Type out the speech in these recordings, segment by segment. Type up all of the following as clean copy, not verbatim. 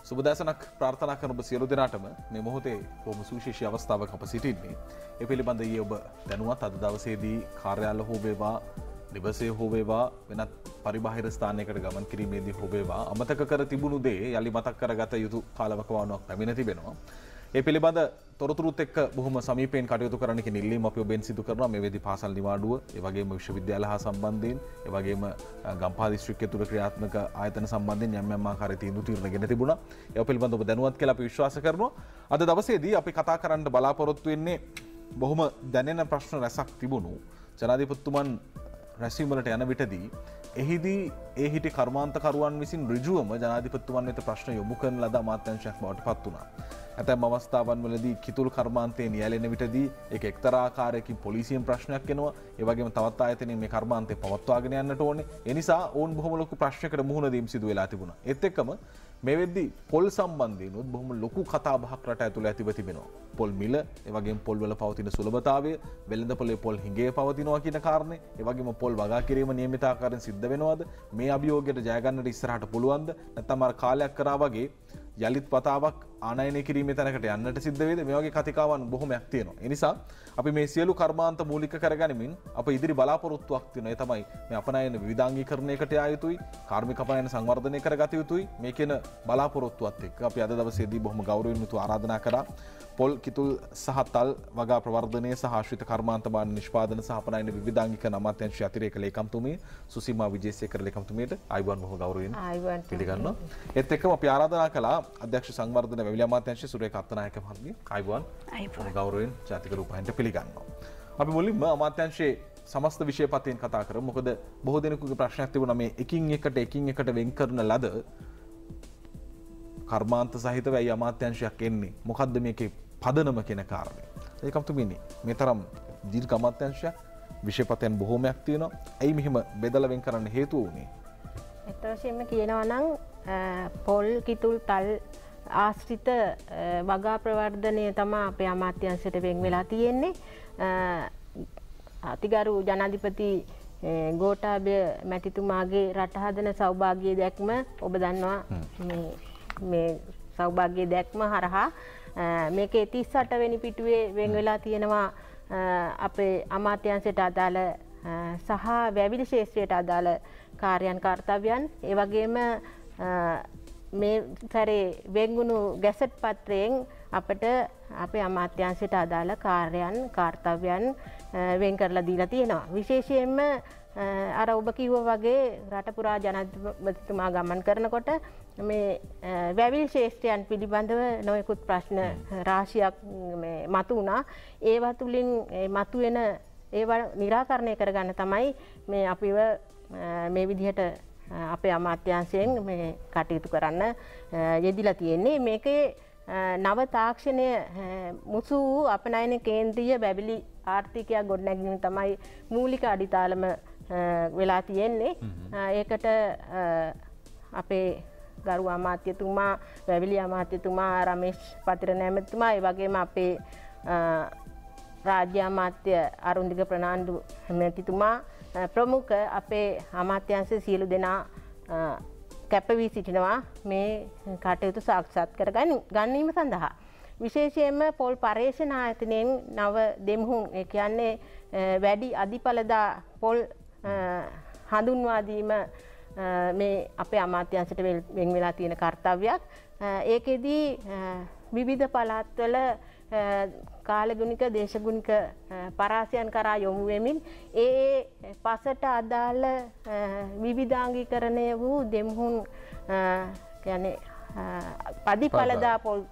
සුබදෑසනක් ප්‍රාර්ථනා කරන ඔබ සියලු දෙනාටම මේ මොහොතේ බොහොම සුවිශේෂී අවස්ථාවක අප සිටින්නේ. ඒ පිළිබඳ ඊයේ ඔබ දැනුවත් අද දවසේදී කාර්යාල හෝ වේවා, නිවසේ හෝ වේවා, වෙනත් පරිබාහිර ස්ථානයකට ගමන් කිරීමේදී හෝ වේවා අමතක කර තිබුණු දේ යලි මතක් කරගත යුතු කාලවකවානුවක් පැමිණ තිබෙනවා. ඒ පිළිබඳ තොරතුරුත් එක්ක බොහොම සමීපයෙන් කටයුතු කරන්න කියන ඉල්ලීම අපි ඔබෙන් සිදු කරනවා. මේ වෙද්දී පාසල් නිවාඩුව, ඒ වගේම විශ්වවිද්‍යාල හා සම්බන්ධයෙන්, ඒ වගේම ගම්පහ දිස්ත්‍රික්කය තුළ ක්‍රියාත්මක ආයතන සම්බන්ධයෙන් යම් ආකාරයේ තීන්දුව ගෙන තිබුණා. ඒ පිළිබඳව ඔබ දැනුවත් කියලා අපි විශ්වාස කරනවා. අද දවසේදී අපි කතා කරන්න බලාපොරොත්තු වෙන්නේ බොහොම දැනෙන ප්‍රශ්න රැසක් තිබුණු ජනාධිපතිතුමන් රැස්වීම වලට යන විටදී එහිදී ඒ හිටි කර්මාන්තකරුවන් විසින් ඍජුවම ජනාධිපතිතුමන් වෙත ප්‍රශ්න යොමු කරන ලද අමාත්‍යාංශයක් බවට පත් වුණා. ඇතැම් අවස්ථාවන් වලදී කිතුල් කර්මාන්තයේ නියැලෙන විටදී ඒක එක්තරා ආකාරයකින් පොලිසියෙන් ප්‍රශ්නයක් එනවා. ඒ වගේම තවත් ආයතනයෙන් මේ කර්මාන්තය පවත්වාගෙන යන්නට ඕනේ. ඒ නිසා ඕන් බොහොම ලොකු ප්‍රශ්නයකට මුහුණ දීම සිදු වෙලා තිබුණා. ඒත් එක්කම මේ වෙද්දී පොල් සම්බන්ධයෙන් උත් බොහොම ලොකු කතා බහක් රට ඇතුළේ ඇතිව තිබෙනවා. පොල් මිල, ඒ වගේම පොල් වල පවතින සුලභතාවය, වෙළඳ පොලේ පොල් හිඟේ පවතිනවා කියන කාරණේ, ඒ වගේම පොල් වගා කිරීම නියමිත ආකාරයෙන් සිද්ධ වෙනවද? මේ අභියෝගයට ජය ගන්නට ඉස්සරහට පුළුවන්ද? නැත්නම් අර කාලයක් කරා වගේ යලිත් වතාවක් ආනයනය කිරීමේ තැනකට යන්නට සිද්ධ වේද? මේ වගේ කතිකාවන් බොහොමයක් තියෙනවා. ඒ නිසා අපි මේ සියලු කර්මාන්ත මූලික කරගනිමින් අප ඉදිරි බලාපොරොත්තුවක් තියෙනවා. ඒ තමයි මේ අපනයන විවිධාංගීකරණයකට යා යුතුයි, කාර්මික අපනයන සංවර්ධනය කරගත යුතුයි. මේ කියන බලාපොරොත්තුවත් එක්ක අපි අද දවසේදී බොහොම ගෞරවයෙන් යුතුව ආරාධනා කරා පොල් කිතුල් සහ තල් වගා ප්‍රවර්ධනය සහ ආශ්‍රිත කර්මාන්ත බාණ්ඩ නිෂ්පාදන සහ අපනයන විවිධාංගීකරණ අමාත්‍යාංශ අතිරේක ලේකම්තුමිය සුසීමා විජේසේකර ලේකම්තුමියට ආයුබෝවන් බොහොම ගෞරවයෙන් පිළිගන්නවා. ඒත් එක්කම අපි ආරාධනා කළා අධ්‍යක්ෂ සංවර්ධන වැවිලි අමාත්‍යාංශ සුරේඛා අත්තනායක මහත්මිය ආයුබෝවන් ගෞරවයෙන් ජාතික රූපවාහිනියට පිළිගන්නවා. අපි මුලින්ම අමාත්‍යාංශයේ සමස්ත විෂයපතෙන් කතා කරමු. මොකද බොහෝ දෙනෙකුගේ ප්‍රශ්නයක් තිබුණා මේ එකින් එකට වෙන් කරන ලද කර්මාන්ත සහිතව ඇයි අමාත්‍යාංශයක් එන්නේ? මොකද්ද මේකේ පදනම කියන කාරණය? ඒකම්තුමිනි මේ තරම් දීර්ඝ අමාත්‍යාංශයක් විෂයපතෙන් බොහෝමයක් තියෙනවා. ඇයි මෙහෙම බෙදලා වෙන් කරන්න හේතුව වුනේ? ඇත්ත වශයෙන්ම කියනවා නම් පොල් කිතුල් තල් ආශ්‍රිත වගා ප්‍රවර්ධනය තමයි අපේ අමාත්‍යාංශයට වෙන් වෙලා තියෙන්නේ. අතිගරු ජනාධිපති ගෝඨාභය මැතිතුමාගේ රට හදන සෞභාග්‍ය දැක්ම ඔබ දන්නවා මේ සෞභාග්‍ය දැක්ම හරහා මේකේ 38 වෙනි පිටුවේ වෙන් වෙලා තියෙනවා අපේ අමාත්‍යාංශයට අදාළ සහ වැවිලි ශාස්ත්‍රයට අදාළ කාර්යයන් කාර්යයන් ඒ වගේම මේ සැරේ වෙන්ගුණු ගැසට් පත්‍රයෙන් අපට අපේ අමාත්‍යාංශයට අදාළ කාර්යයන් කාර්යයන් වෙන් කරලා දීලා තියෙනවා. විශේෂයෙන්ම අර ඔබ කිව්වා වගේ රට පුරා ජනාධිපතිතුමා ගමන් කරනකොට මේ වැවිලි ශාස්ත්‍රයන් පිළිබඳව නොයෙකුත් ප්‍රශ්න රාශියක් මේ මතුවුණා. ඒවා තුලින් මතුවෙන ඒවා निराකරණය කරගන්න තමයි මේ අපිව මේ විදිහට අපේ අමාත්‍යාංශයෙන් මේ කටයුතු කරන්න යෙදිලා තියෙන්නේ. මේකේ නව තාක්ෂණය මුසු වූ අපනයන කේන්ද්‍රීය වැවිලි ආර්ථිකයක් ගොඩනැගීම තමයි මූලික අඩිතාලම වෙලා තියෙන්නේ. ඒකට අපේ ගරු අමාත්‍යතුමා, වැවිලි අමාත්‍යතුමා, රමේෂ් පතිරණ ඇමතිතුමා, ඒ වගේම අපේ රාජ්‍ය අමාත්‍ය අරුන්දික ප්‍රනාන්දු මැතිතුමා ප්‍රමුඛ අපේ අමාත්‍යාංශ සියලු දෙනා කැපවී සිටිනවා මේ කටයුතු සාක්ෂාත් කර ගැනීම සඳහා. විශේෂයෙන්ම පොල් පර්යේෂණ ආයතනයෙන් නව දෙමුහුන් ඒ කියන්නේ වැඩි අධිඵලදා පොල් හඳුන්වා දීම මේ අපේ අමාත්‍යාංශයට වෙන් වෙලා තියෙන කාර්යයක්. ඒකෙදී විවිධ පළාත්වල කාලගුණික දේශගුණික පරාසයන් කරා යොමු වෙමින් ඒ පසට අදාළ විවිධාංගීකරණය වූ දෙමුහුන් කියන්නේ පදිඵලදා පොල්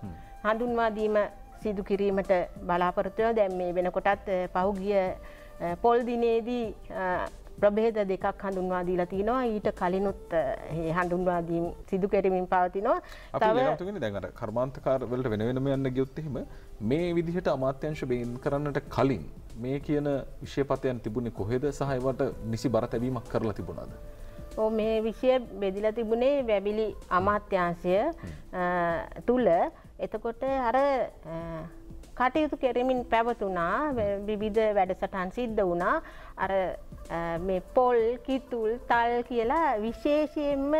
හඳුන්වා දීම සිදු කිරීමට බලාපොරොත්තු වෙනවා. දැන් මේ වෙනකොටත් පහුගිය පොල් දිනේදී ප්‍රභේද දෙකක් හඳුන්වා දීලා තිනවා. ඊට කලිනුත් මේ හඳුන්වා දීම් සිදු කෙරෙමින් පවතිනවා. තව ඒකතුනේ දැන් අර කර්මාන්තකාර වලට වෙන වෙනම යන්න ගියොත් එහෙම මේ විදිහට අමාත්‍යාංශ බේන් කරන්නට කලින් මේ කියන විෂයපතයන් තිබුණේ කොහෙද සහ ඒවට නිසි බර තැබීමක් කරලා තිබුණාද? ඔව් මේ විෂය බෙදලා තිබුණේ වැවිලි අමාත්‍යාංශය තුල. එතකොට අර කටයුතු කෙරෙමින් පැවතුනා විවිධ වැඩසටහන් සිද්ධ වුණා අර මේ පොල් කිතුල් තල් කියලා විශේෂයෙන්ම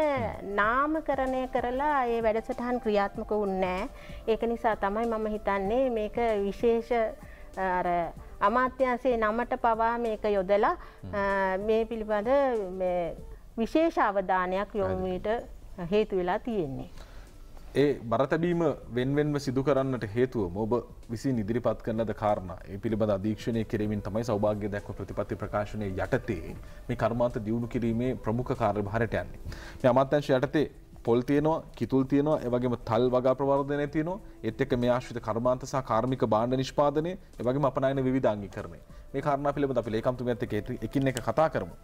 නාමකරණය කරලා ඒ වැඩසටහන් ක්‍රියාත්මක වුණේ නැහැ ඒක නිසා තමයි මම හිතන්නේ මේක විශේෂ අර අමාත්‍යාංශයේ නමට පවා මේක යොදලා මේ පිළිබඳ විශේෂ අවධානයක් යොමුවීට හේතු වෙලා තියෙන්නේ. ඒ බරතැබීම වෙන්වෙන්ව සිදු කරන්නට හේතුව ඔබ විසින් ඉදිරිපත් කරන ලද කාරණා ඒ පිළිබඳ අධීක්ෂණය කිරීමෙන් තමයි සෞභාග්‍ය දැක්ව ප්‍රතිපත්ති ප්‍රකාශනයේ යටතේ මේ කර්මාන්ත දියුණු කිරීමේ ප්‍රමුඛ කාර්යභාරයට යන්නේ. මේ අමාත්‍යාංශ යටතේ පොල් තියෙනවා, කිතුල් තියෙනවා, ඒ වගේම තල් වගා ප්‍රවර්ධනය තියෙනවා. ඒත් එක්ක මේ ආශ්‍රිත කර්මාන්ත සහ කාර්මික භාණ්ඩ නිෂ්පාදනය, ඒ වගේම අපනයන විවිධාංගීකරණය. මේ කාරණා පිළිබඳ අපි ලේකම්තුමියත් එක්ක එකින් එක කතා කරමු.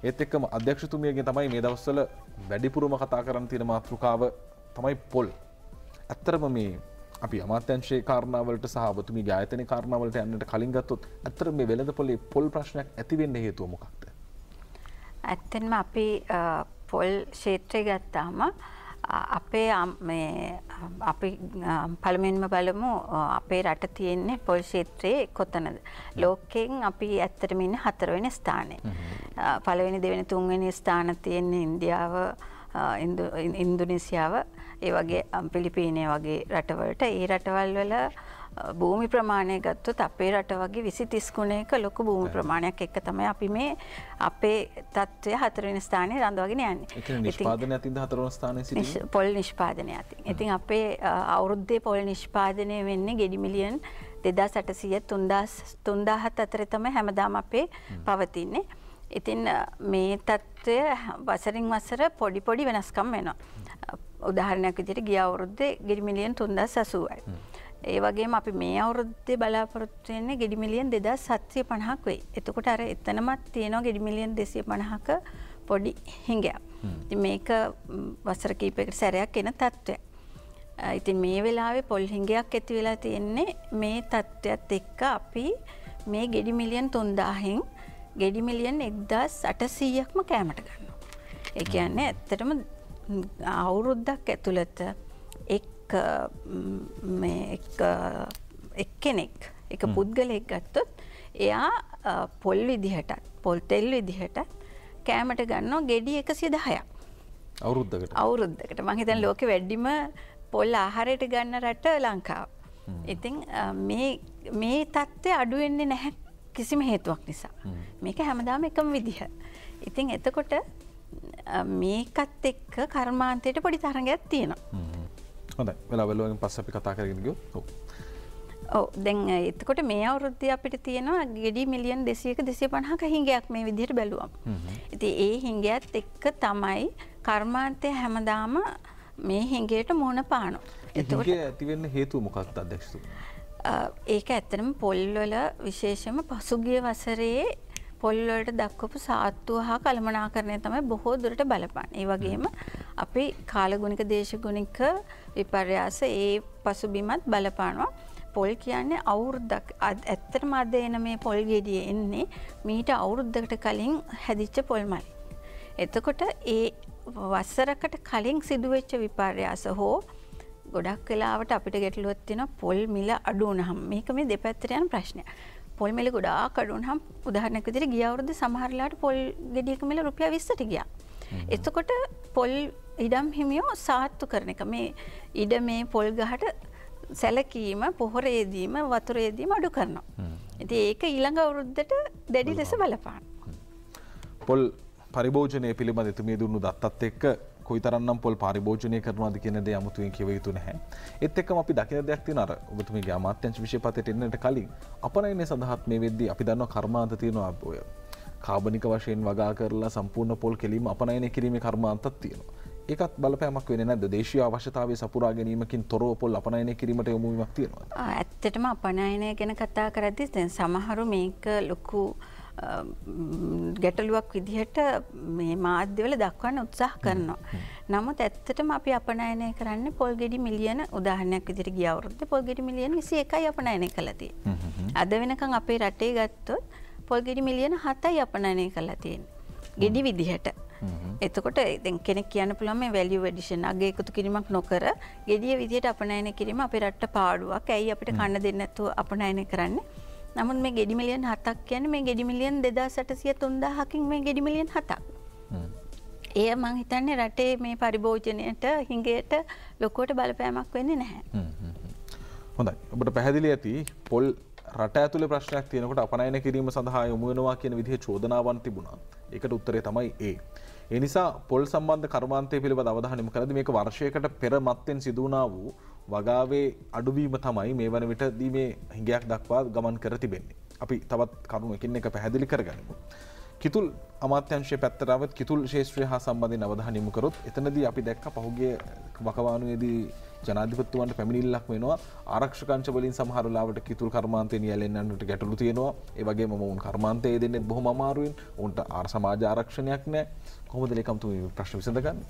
ඒත් එක්කම අධ්‍යක්ෂතුමියගෙන් තමයි මේ දවස්වල වැඩිපුරම කතා කරන්න තියෙන මාතෘකාව තමයි පොල්. ඇත්තටම මේ අපි අමාත්‍යංශයේ කාරණාවලට සහ ඔබතුමීගේ ආයතනයේ කාරණාවලට යන්නට කලින් ගත්තොත් ඇත්තටම මේ වෙළඳපොලේ පොල් ප්‍රශ්නයක් ඇති වෙන්න හේතුව මොකක්ද? ඇත්තටම අපි පොල් ක්ෂේත්‍රය ගත්තාම අපේ අපි පළමුවෙන්ම බලමු අපේ රට තියෙන්නේ පොල් ක්ෂේත්‍රයේ කොතනද? ලෝකයෙන් අපි ඇත්තටම ඉන්නේ 4 වෙනි ස්ථානයේ. පළවෙනි දෙවෙනි තුන්වෙනි ස්ථාන තියෙන්නේ ඉන්දියාව, ඉන්දුනීසියාව, ඒ වගේ පිලිපීනය වගේ රටවලට. ඒ රටවල් වල භූමි ප්‍රමාණය ගත්තොත් අපේ රට වගේ 20-30 ගුණයක ලොකු භූමි ප්‍රමාණයක් එක්ක තමයි අපි මේ අපේ තත්ත්වය 4 වෙනි ස්ථානයේ රඳවාගෙන යන්නේ. ඒ කියන්නේ නිෂ්පාදනය අතින්ද 4 වෙනි ස්ථානයේ සිටින්නේ. පොල් නිෂ්පාදනය අතින්. ඉතින් අපේ අවුරුද්දේ පොල් නිෂ්පාදනය වෙන්නේ ගෙඩි මිලියන් 2800 3000 අතර තමයි හැමදාම අපේ පවතින්නේ. ඉතින් මේ තත්ත්වය වසරින් වසර පොඩි පොඩි වෙනස්කම් වෙනවා. උදාහරණයක් විදිහට ගිය අවුරුද්දේ ගෙඩි මිලියන් 3080යි. ඒ වගේම අපි මේ අවුරුද්දේ බලාපොරොත්තු වෙන්නේ ගෙඩි මිලියන් 2750ක් වෙයි. එතකොට අර එතනමත් තියෙනවා ගෙඩි මිලියන් 250ක පොඩි හිඟයක්. ඉතින් මේක වසර කිහිපයකට සැරයක් එන තත්ත්වයක්. ඉතින් මේ වෙලාවේ පොල් හිඟයක් ඇති වෙලා තියෙන්නේ මේ තත්ත්වයත් එක්ක අපි මේ ගෙඩි මිලියන් 3000න් ගෙඩි මිලියන් 1800ක්ම කෑමට ගන්නවා. ඒ කියන්නේ ඇත්තටම අවුරුද්දක් ඇතුළත එක්කෙනෙක් එක පුද්ගලයෙක් ගත්තොත් එයා පොල් විදිහටත් පොල් තෙල් විදිහටත් කෑමට ගන්නවා ගෙඩි 110ක් අවුරුද්දකට. මම හිතන්නේ ලෝකෙ වැඩිම පොල් ආහාරයට ගන්න රට ලංකාව. ඉතින් මේ තත්ත්වය අඩු වෙන්නේ නැහැ කිසිම හේතුවක් නිසා. මේක හැමදාම එකම විදිහ. ඉතින් එතකොට මේකත් එක්ක කර්මාන්තයට පොඩි තරඟයක් තියෙනවා. හොඳයි. වෙලාවල් වලින් පස්සේ අපි කතා කරගෙන ගියොත්. ඔව්. දැන් එතකොට මේ අවුරුද්දේ අපිට තියෙනවා ගෙඩි මිලියන් 200ක 250ක හිඟයක් මේ විදිහට බැලුවම. ඉතින් ඒ හිඟයත් එක්ක තමයි කර්මාන්තය හැමදාම මේ හිඟයට මුහුණ පානවා. එතකොට හිඟ ඇති වෙන්න හේතුව මොකක්ද අධ්‍යක්ෂතුමනි? ඒක ඇත්තටම පොල් වල විශේෂම පසුගිය වසරේ පොල් වලට දක්වපු සාත්තුව හා කළමනාකරණය තමයි බොහෝ දුරට බලපාන්නේ. ඒ වගේම අපි කාලගුණික දේශගුණික විපර්යාස ඒ පසුබිමත් බලපානවා. පොල් කියන්නේ අවුරුද්දක් ඇත්තටම අද එන මේ පොල් ගෙඩිය එන්නේ මීට අවුරුද්දකට කලින් හැදිච්ච පොල් මල්. එතකොට ඒ වසරකට කලින් සිදුවෙච්ච විපර්යාස හෝ ගොඩක් වෙලාවට අපිට ගැටලුවක් තියෙනවා පොල් මිල අඩු වුණාම. මේක මේ දෙපැත්තට යන ප්‍රශ්නයක්. පොල් මිල ගොඩාක් අඩු වුණාම උදාහරණයක් විදිහට ගිය අවුරුද්දේ සමහර වෙලාවට පොල් ගෙඩියක මිල රුපියල් 20ට ගියා. එතකොට පොල් ඉඩම් හිමියෝ සාත්තු කරන එක මේ ඉඩමේ පොල් ගහට සැලකීම පොහොරේදීම වතුරේදීම අඩු කරනවා. ඉතින් ඒක ඊළඟ අවුරුද්දට දැඩි ලෙස බලපාන. පොල් පරිභෝජනය පිළිබඳ එතුමිය දුන්නු දත්තත් එක්ක කොයිතරම්නම් පොල් පරිභෝජනය කරනවාද කියන දේ අමුතුවෙන් කියව යුතු නැහැ. ඒත් එක්කම අපි දකින දෙයක් තියෙනවා අර ඔබතුමීගේ අමාත්‍යාංශ විශේෂපතේට එන්නට කලින් අපනයනේ සඳහාත් මේ වෙද්දී අපි දන්නවා කර්මාන්ත තියෙනවා ඔය කාබනික වශයෙන් වගා කරලා සම්පූර්ණ පොල් කෙලීම අපනයනය කිරීමේ කර්මාන්තත් තියෙනවා. ඒකත් බලපෑමක් වෙන්නේ නැද්ද? දේශීය අවශ්‍යතාවය සපුරා ගැනීමකින් තොරව පොල් අපනයනය කිරීමට යොමු වීමක් තියෙනවද? ඇත්තටම අපනයනය ගැන කතා කරද්දී දැන් සමහරු මේක ලොකු ගැටලුවක් විදිහට මේ මාධ්‍යවල දක්වන්න උත්සාහ කරනවා. නමුත් ඇත්තටම අපි අපනයනය කරන්නේ පොල් ගෙඩි මිලියන උදාහරණයක් විදිහට ගිය අවුරුද්දේ පොල් ගෙඩි මිලියන 21යි අපනයනය කළා තියෙන්නේ. අද වෙනකන් අපේ රටේ ගත්තොත් පොල් ගෙඩි මිලියන 7යි අපනයනය කළා තියෙන්නේ. ගෙඩි විදිහට. එතකොට දැන් කෙනෙක් කියන්න පුළුවන් මේ වැලියු ඇඩිෂන් අගය එකතු කිරීමක් නොකර ගෙඩිය විදියට අපනයන කිරීම අපේ රටට පාඩුවක්. ඇයි අපිට කන්න දෙන්නේ නැතුව අපනයන කරන්නේ? නමුත් මේ ගෙඩි මිලියන් 7ක් කියන්නේ මේ ගෙඩි මිලියන් 2800 3000කින් මේ ගෙඩි මිලියන් 7ක්. ඒ මං හිතන්නේ රටේ මේ පරිභෝජනයට හිඟයට ලොකුවට බලපෑමක් වෙන්නේ නැහැ. හොඳයි. ඔබට පැහැදිලි ඇති පොල් රට ඇතුලේ ප්‍රශ්නයක් තියෙනකොට අපනයන කිරීම සඳහා යොමු වෙනවා කියන විදිහේ චෝදනාවන් තිබුණා. ඒකට උත්තරේ තමයි ඒ. ඒ නිසා පොල් සම්බන්ධ කර්මාන්තය පිළිබඳ අවධානය යොමු කරද්දී මේක වර්ෂයකට පෙර මත්තෙන් සිදු වුණා වූ වගාවේ අඩුවීම තමයි මේ වන විටදී මේ හිඟයක් දක්වා ගමන් කර තිබෙන්නේ. අපි තවත් කරුණු එකින් එක පැහැදිලි කරගනිමු. කිතුල් අමාත්‍යංශයේ පැත්තට આવත් කිතුල් ශාස්ත්‍රය හා සම්බන්ධයෙන් අවධානය යොමු කරොත් එතනදී අපි දැක්ක පහුගිය වකවානුවේදී ජනාධිපතිතුමන්ට පැමිණිල්ලක් වෙනවා ආරක්ෂක අංශ වලින් සමහර වෙලාවට කිතුල් කර්මාන්තේ නියැලෙන්නට ගැටලු තියෙනවා. ඒ වගේම මොවුන් කර්මාන්තයේ දෙන්නේ බොහොම අමාරුවෙන්. උන්ට සමාජ ආරක්ෂණයක් නැහැ. කොහොමද ලේකම්තුමනි මේ ප්‍රශ්න විසඳගන්නේ?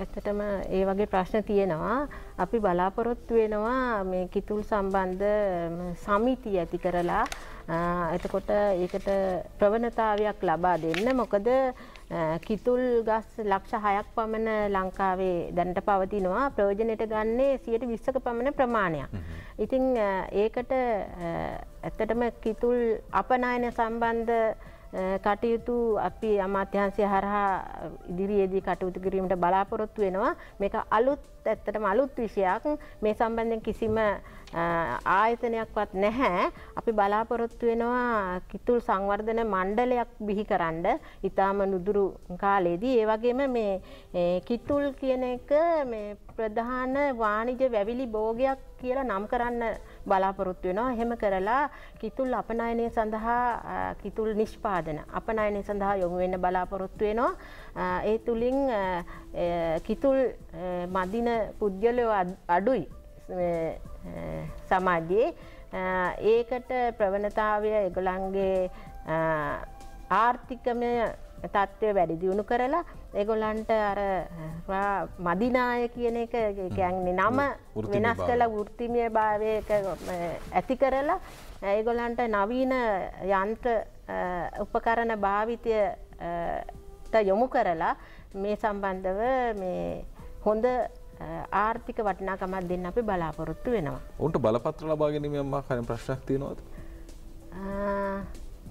ඇත්තටම ඒ වගේ ප්‍රශ්න තියෙනවා. අපි බලාපොරොත්තු වෙනවා මේ කිතුල් සම්බන්ධ සමිතිය ඇති කරලා එතකොට ඒකට ප්‍රවණතාවයක් ලබා දෙන්න. මොකද කිතුල් ගස් ලක්ෂ 6ක් පමණ ලංකාවේ දැනට පවතිනවා. ප්‍රයෝජනෙට ගන්නේ 120ක පමණ ප්‍රමාණයක්. ඉතින් ඒකට ඇත්තටම කිතුල් අපනයන සම්බන්ධ කටයුතු අපි අමාත්‍යාංශය හරහා ඉදිරියේදී කටයුතු කිරීමට බලාපොරොත්තු වෙනවා. මේක ඇත්තටම අලුත් විෂයක්. මේ සම්බන්ධයෙන් කිසිම ආයතනයක්වත් නැහැ. අපි බලාපොරොත්තු වෙනවා කිතුල් සංවර්ධන මණ්ඩලයක් බිහිකරන්න ඊටාම නුදුරු කාලේදී. ඒ වගේම මේ කිතුල් කියන එක මේ ප්‍රධාන වාණිජ වැවිලි භෝගයක් කියලා නම් කරන්න බලාපොරොත්තු වෙනවා. එහෙම කරලා කිතුල් අපනයනය සඳහා කිතුල් නිෂ්පාදන අපනයනය සඳහා යොමු වෙන්න බලාපොරොත්තු වෙනවා. ඒ තුලින් කිතුල් මදින පුද්ගලයෝ අඩුයි සමාජයේ. ඒකට ප්‍රවණතාවය ඒගොල්ලන්ගේ ආර්ථිකමය තත්ත්වය වැඩි දියුණු කරලා ඒගොල්ලන්ට අර මදිනාය කියන එක කියන්නේ නම වෙනස් කළ වෘත්තිමය භාවයක ඇති කරලා ඒගොල්ලන්ට නවීන යන්ත්‍ර උපකරණ භාවිතයට යොමු කරලා මේ සම්බන්ධව මේ හොඳ ආර්ථික වටිනාකමක් දෙන්න අපි බලාපොරොත්තු වෙනවා. උන්ට බලපත්‍ර ලබා ගැනීම කලින් ප්‍රශ්නයක් තියෙනවද?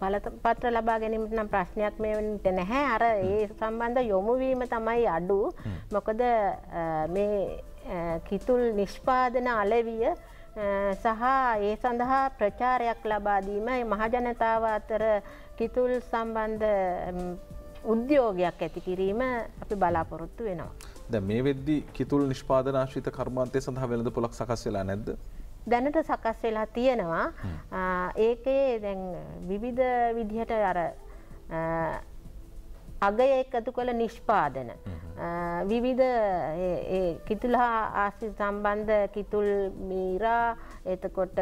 බලපත්‍ර ලබා ගැනීමට නම් ප්‍රශ්නයක් මේ වෙන්නට නැහැ. අර ඒ සම්බන්ධ යොමු වීම තමයි අඩු. මොකද මේ කිතුල් නිෂ්පාදන අලෙවිය සහ ඒ සඳහා ප්‍රචාරයක් ලබා දීම මහ ජනතාව අතර කිතුල් සම්බන්ධ උද්‍යෝගයක් ඇති කිරීම අපි බලාපොරොත්තු වෙනවා. දැන් මේ වෙද්දී කිතුල් නිෂ්පාදන ආශ්‍රිත කර්මාන්තය සඳහා වෙළඳපොළක් සකස් වෙලා නැද්ද? දැනට සකස් වෙලා තියෙනවා. ඒකේ දැන් විවිධ විදිහට අර අගය එකතු කළ නිෂ්පාදන විවිධ කිතුල් හා ආශ්‍රිත සම්බන්ධ කිතුල් මීරා එතකොට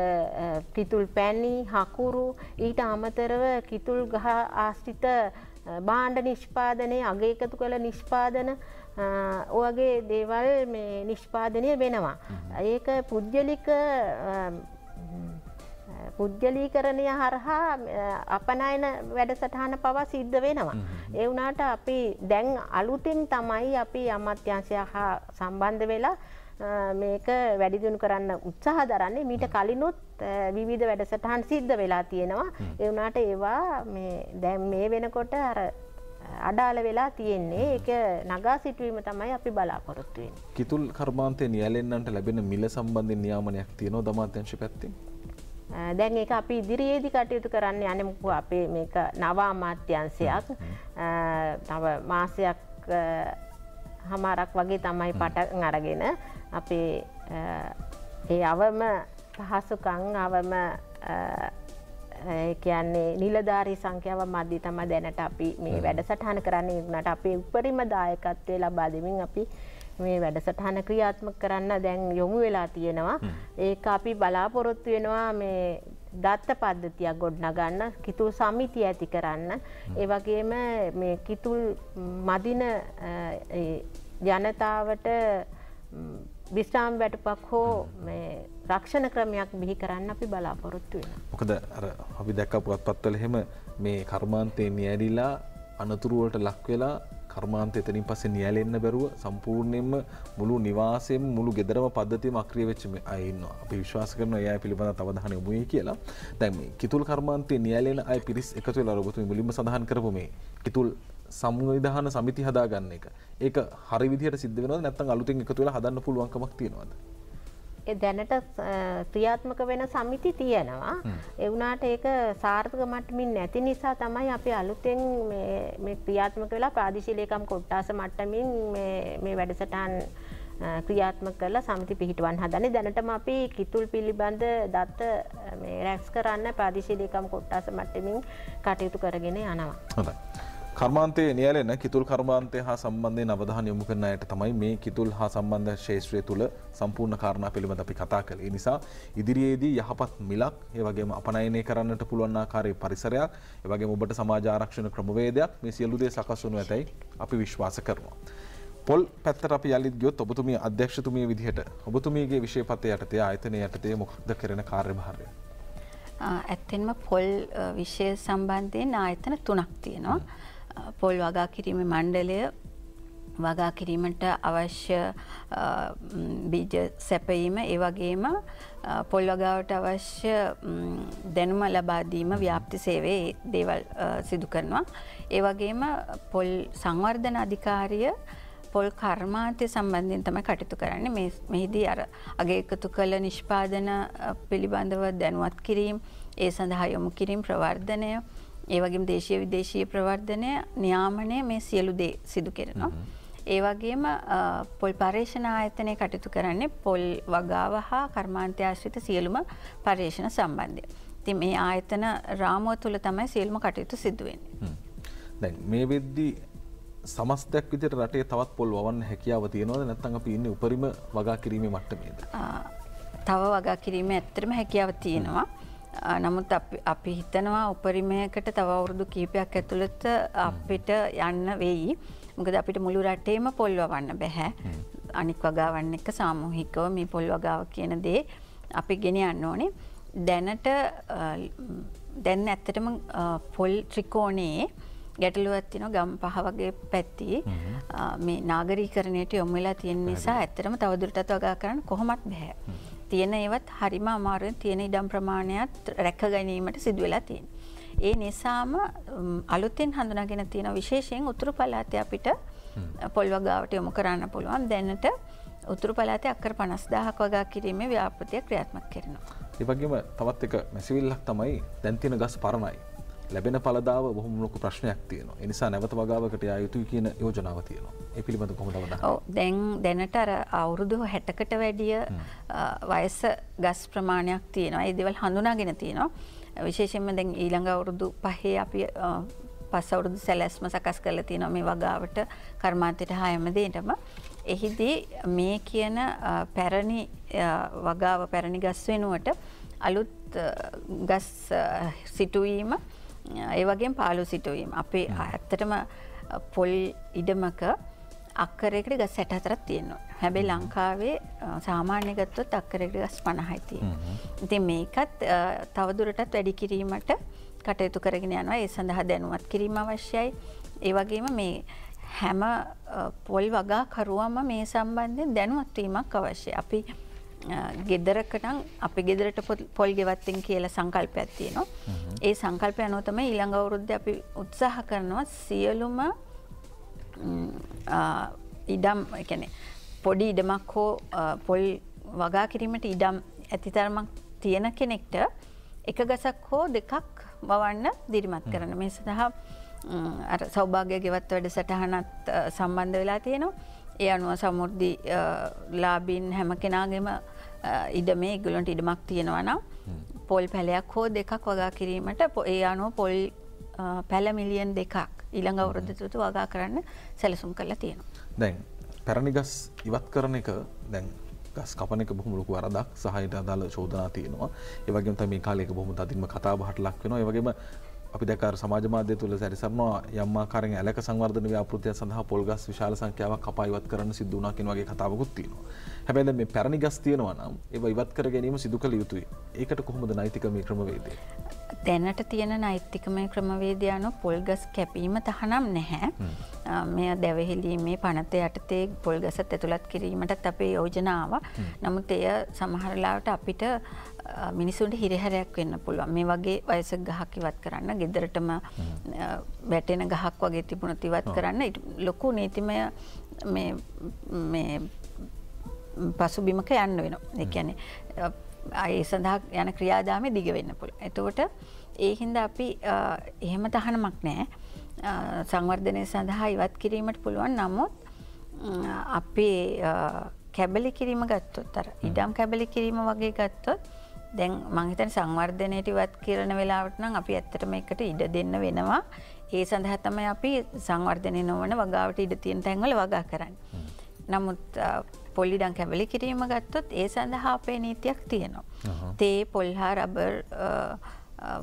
කිතුල් පැණි හකුරු ඊට අමතරව කිතුල් ගහ ආශ්‍රිත භාණ්ඩ නිෂ්පාදනයේ අගය එකතු කළ නිෂ්පාදන ඔයගේ දේවල් මේ නිෂ්පාදනය වෙනවා. ඒක පුද්ගලීකරණය හරහා අපනයන වැඩසටහන පවා සිද්ධ වෙනවා. ඒ වුණාට අපි දැන් අලුතින් තමයි අපි අමාත්‍යාංශය හා සම්බන්ධ වෙලා මේක වැඩි දියුණු කරන්න උත්සාහ දරන්නේ. මීට කලිනුත් විවිධ වැඩසටහන් සිද්ධ වෙලා තියෙනවා. ඒ වුණාට ඒවා දැන් මේ වෙනකොට අර අඩාල වෙලා තියෙන්නේ. ඒක නගා සිටුවීම තමයි අපි බලාපොරොත්තු වෙන්නේ. කිතුල් කර්මාන්තයේ නියැලෙන්නන්ට ලැබෙන මිල සම්බන්ධයෙන් නියාමනයක් තියෙනවා අමාත්‍යාංශ පැත්තෙන්? දැන් ඒක අපි ඉදිරියේදී කටයුතු කරන්න යන්නේ. මොකද අපේ මේක නව අමාත්‍යාංශයක්. තව මාසයක් හමාරක් වගේ තමයි පටන් අරගෙන අපේ ඒ අවම පහසුකම් අවම කියන්නේ නිලධාරී සංඛ්‍යාව මැදි තමයි දැනට අපි මේ වැඩසටහන කරන්නේ. උනට අපේ උපරිම දායකත්වය ලබා දෙමින් අපි මේ වැඩසටහන ක්‍රියාත්මක කරන්න දැන් යොමු වෙලා තියෙනවා. ඒක අපි බලාපොරොත්තු වෙනවා මේ දත්ත පද්ධතියක් ගොඩනගන්න, කිතුල් සමිතිය ඇති කරන්න. ඒ වගේම මේ කිතුල් මදින ජනතාවට විශ්‍රාම වැටුපක් හෝ මේ රක්ෂණ ක්‍රමයක් බිහි කරන්න අපි බලාපොරොත්තු වෙනවා. මොකද අර අපි දැක්ක පුවත්පත්වල එහෙම මේ කර්මාන්තේ නියැරිලා අනතුරු වලට ලක් වෙලා කර්මාන්තය එතනින් පස්සේ නියැලෙන්න බැරුව සම්පූර්ණයෙන්ම මුළු නිවාසෙම මුළු ගෙදරම පද්ධතියම අක්‍රිය වෙච්ච අය ඉන්නවා. අපි විශ්වාස කරනවා ඒ අය පිළිබඳව අවධානය යොමු වෙයි කියලා. දැන් මේ කිතුල් කර්මාන්තයේ නියැලෙන අය පිරිස් එකතු වෙලා ඔබතුමී මුලින්ම සඳහන් කරපු මේ කිතුල් සංවිධාන සමිති හදාගන්න එක. ඒක හරි විදිහට සිද්ධ වෙනවද නැත්නම් අලුතෙන් එකතු වෙලා හදන්න පුළුවන් කමක් තියෙනවද? දැනට ක්‍රියාත්මක වෙන සමිති තියෙනවා. ඒ වුණාට ඒක සාර්ථක මට්ටමින් නැති නිසා තමයි අපි අලුතෙන් මේ ක්‍රියාත්මක වෙලා ප්‍රාදේශීය ලේකම් කොට්ටාස මට්ටමින් මේ වැඩසටහන් ක්‍රියාත්මක කරලා සමිති පිහිටවන්න හදන්නේ. දැනටම අපි කිතුල් පිළිබඳ දත්ත රැස් කරන්න ප්‍රාදේශීය ලේකම් කොට්ටාස මට්ටමින් කටයුතු කරගෙන යනවා. හොඳයි. කර්මාන්තයේ නියැලෙන කිතුල් කර්මාන්තය හා සම්බන්ධයෙන් අවධානය යොමු කරන අයට තමයි මේ කිතුල් හා සම්බන්ධ ක්ෂේත්‍රය තුළ සම්පූර්ණ කාරණා පිළිබඳ අපි කතා කළේ. ඒ නිසා ඉදිරියේදී යහපත් මිලක්, ඒ වගේම අපනයනය කරන්නට පුළුවන් ආකාරයේ පරිසරයක්, ඒ වගේම ඔබට සමාජ ආරක්ෂණ ක්‍රමවේදයක් මේ සියලු දේ සකස් වනු ඇතයි අපි විශ්වාස කරනවා. පොල් පැත්තට අපි යලිත් ගියොත් ඔබතුමිය අධ්‍යක්ෂතුමිය විදිහට ඔබතුමියගේ විෂය පතේ යටතේ ආයතනයේ යටතේ මොකක්ද කරන කාර්යභාරය? ඇත්තෙන්ම පොල් විෂය සම්බන්ධයෙන් ආයතන 3ක් තියෙනවා. පොල් වගා කිරීමේ මණ්ඩලය වගා කිරීමට අවශ්‍ය බීජ සැපයීම, ඒ වගේම පොල් වගාවට අවශ්‍ය දැනුම ලබා දීම, ව්‍යාප්ති සේවය දේවල් සිදු කරනවා. ඒ වගේම පොල් සංවර්ධන අධිකාරිය පොල් කර්මාන්තය සම්බන්ධයෙන් තමයි කටයුතු කරන්නේ. මෙහිදී අර අග එකතු කළ නිෂ්පාදන පිළිබඳව දැනුවත් කිරීම, ඒ සඳහා යොමු කිරීම, ප්‍රවර්ධනය, ඒ වගේම දේශීය විදේශීය ප්‍රවර්ධනය, නියාමනය, මේ සියලු දේ සිදු කරනවා. ඒ වගේම පොල් පර්යේෂණ ආයතනය කටයුතු කරන්නේ පොල් වගාව හා කර්මාන්තය ආශ්‍රිත සියලුම පර්යේෂණ සම්බන්ධය. ඉතින් මේ ආයතන රාමුව තුළ තමයි සියලුම කටයුතු සිදු වෙන්නේ. දැන් මේ වෙද්දී සමස්තයක් විදිහට රටේ තවත් පොල් වවන්න හැකියාව තියෙනවද නැත්නම් අපි ඉන්නේ උපරිම වගා කිරීමේ මට්ටමේද? තව වගා කිරීමේ ඇත්තටම හැකියාව තියෙනවා. නමුත් අපි හිතනවා උපරිමයකට තව අවුරුදු කිහිපයක් ඇතුළත අපිට යන්න වෙයි. මොකද අපිට මුළු රටේම පොල් වවන්න බෑ. අනික් වගාවන් එක්ක සාමූහිකව මේ පොල් වගාව කියන දේ අපි ගෙන යන්න ඕනේ. දැන් ඇත්තටම පොල් ත්‍රිකෝණයේ ගැටලුවක් තියෙනවා. ගම්පහ වගේ පැති මේ නාගරීකරණයට යොමු වෙලා තියෙන නිසා ඇත්තටම තවදුරටත් වගා කරන්න කොහොමත් බෑ. තියෙන ඒවත් හරිම අමාරුවෙන් තියෙන ඉඩම් ප්‍රමාණයත් රැක ගැනීමට සිදු වෙලා තියෙනවා. ඒ නිසාම අලුතෙන් හඳුනාගෙන තියෙන විශේෂයෙන් උතුරු පළාතේ අපිට පොල් වගාවට යොමු කරන්න පුළුවන්. දැනට උතුරු පළාතේ අක්කර 50000ක් වගා කිරීමේ ව්‍යාපෘතිය ක්‍රියාත්මක කරනවා. ඒ වගේම තවත් එක මැසිවිල්ලක් තමයි දැන් තියෙන ගස් පරණයි. ලැබෙන පළදාව බොහොම ලොකු ප්‍රශ්නයක් තියෙනවා. ඒ නිසා නැවත වගාවකට යා යුතුයි කියන යෝජනාව තියෙනවා. ඒ පිළිබඳව කොහොමද අවධානය? ඔව් දැනට අර අවුරුදු 60කට වැඩිය වයස ගස් ප්‍රමාණයක් තියෙනවා. ඒ දේවල් හඳුනාගෙන තියෙනවා. විශේෂයෙන්ම දැන් ඊළඟ අවුරුදු 5 අපි පස් අවුරුදු සැලැස්ම සකස් කරලා තියෙනවා මේ වගාවට කර්මාන්තයට හැම දෙයකටම. එහිදී මේ කියන පැරණි වගාව පැරණි ගස් වෙනුවට අලුත් ගස් සිටුවීම, ඒ වගේම පාළු සිටුවීම. අපේ ඇත්තටම පොල් ඉඩමක අක්කරයකට ගස් 64ක් තියෙනවා. හැබැයි ලංකාවේ සාමාන්‍ය ගත්තොත් අක්කරයකට ගස් 50යි තියෙනවා. ඉතින් මේකත් තවදුරටත් වැඩි කිරීමට කටයුතු කරගෙන යනවා. ඒ සඳහා දැනුවත් කිරීම අවශ්‍යයි. ඒ වගේම මේ හැම පොල් වගාකරුවම මේ සම්බන්ධයෙන් දැනුවත් වීමක් අවශ්‍යයි. අපි ගෙදරක නම් අපි ගෙදරට පොල් ගෙවත්තෙන් කියලා සංකල්පයක් තියෙනවා. ඒ සංකල්පය අනුව තමයි ඊළඟ අවුරුද්දේ අපි උත්සාහ කරනවා සියලුම ඉඩම්, ඒ කියන්නේ පොඩි ඉඩමක් හෝ පොල් වගා කිරීමට ඉඩම් ඇතිතරමක් තියෙන කෙනෙක්ට එක ගසක් හෝ දෙකක් වවන්න දිරිමත් කරන. මේ සඳහා අර සෞභාග්‍ය ගෙවත් වැඩසටහනත් සම්බන්ධ වෙලා තියෙනවා. ඒ අනුව සමෘද්ධි ලාභීන් හැම කෙනාගේම ඉඩමේ ඒගොල්ලන්ට ඉඩමක් තියෙනවා නම් පොල් පැලයක් හෝ දෙකක් වගා කිරීමට ඒ අනුව පොල් පැල මිලියන් 2ක් ඊළඟ අවුරුද්දට වගා කරන්න සැලසුම් කරලා තියෙනවා. දැන් පැරණි ගස් ඉවත් කරන එක දැන් ගස් කපන එක බොහොම ලොකු වරදක් සහ ඊට අදාළ චෝදනා තියෙනවා. ඒ වගේම තමයි මේ කාලේ එක බොහොම තදින්ම කතා බහට ලක් වෙනවා. ඒ වගේම අපි දැක්කාර සමාජ මාධ්‍ය තුල සැරිසරනවා යම් ආකාරයෙන් ඇලක සංවර්ධන ව්‍යාපෘතිය සඳහා පොල් ගස් විශාල සංඛ්‍යාවක් කපා ඉවත් කරන්න සිදු වුණා කියන වගේ කතාවකුත් තියෙනවා. හැබැයි දැන් මේ පැරණි ගස් තියෙනවා නම් ඒව ඉවත් කර ගැනීම සිදු කළ යුතුයි. ඒකට කොහොමද නෛතික මේ ක්‍රමවේදය? දැනට තියෙන නෛතිකමය ක්‍රමවේදය අනුව පොල් ගස් කැපීම තහනම් නැහැ. මෙය දැවහෙලීමේ පනත යටතේ පොල් ගසත් ඇතුළත් කිරීමටත් අපේ යෝජනාව. නමුත් එය සමහර ලාවට අපිට මිනිසුන්ට හිරහැරයක් වෙන්න පුළුවන්. මේ වගේ වයසක ගහක් ඉවත් කරන්න, ගෙදරටම වැටෙන ගහක් වගේ තිබුණොත් ඉවත් කරන්න ලොකු නීතිමය මේ පසුබිමක යන්න වෙනවා. ඒ කියන්නේ ඒ සඳහා යන ක්‍රියාදාමය දිග වෙන්න පුළුවන්. එතකොට ඒ හින්දා අපි එහෙම තහනමක් නැහැ. සංවර්ධනය සඳහා ඉවත් කිරීමට පුළුවන්. නමුත් අපේ කැබලි කිරීම ගත්තොත් අර ඉඩම් කැබලි කිරීම වගේ ගත්තොත් දැන් මං හිතන්නේ සංවර්ධනයට ඉවත් කරන වෙලාවට නම් අපි ඇත්තටම එකට ඉඩ දෙන්න වෙනවා. ඒ සඳහා තමයි අපි සංවර්ධනය නොවන වගාවට ඉඩ තියෙන තැන්වල වගා කරන්නේ. නමුත් පොල් ඉඩම් කැබලි කිරීම ගත්තොත් ඒ සඳහා අපේ නීතියක් තියෙනවා. තේ පොල් හා රබර්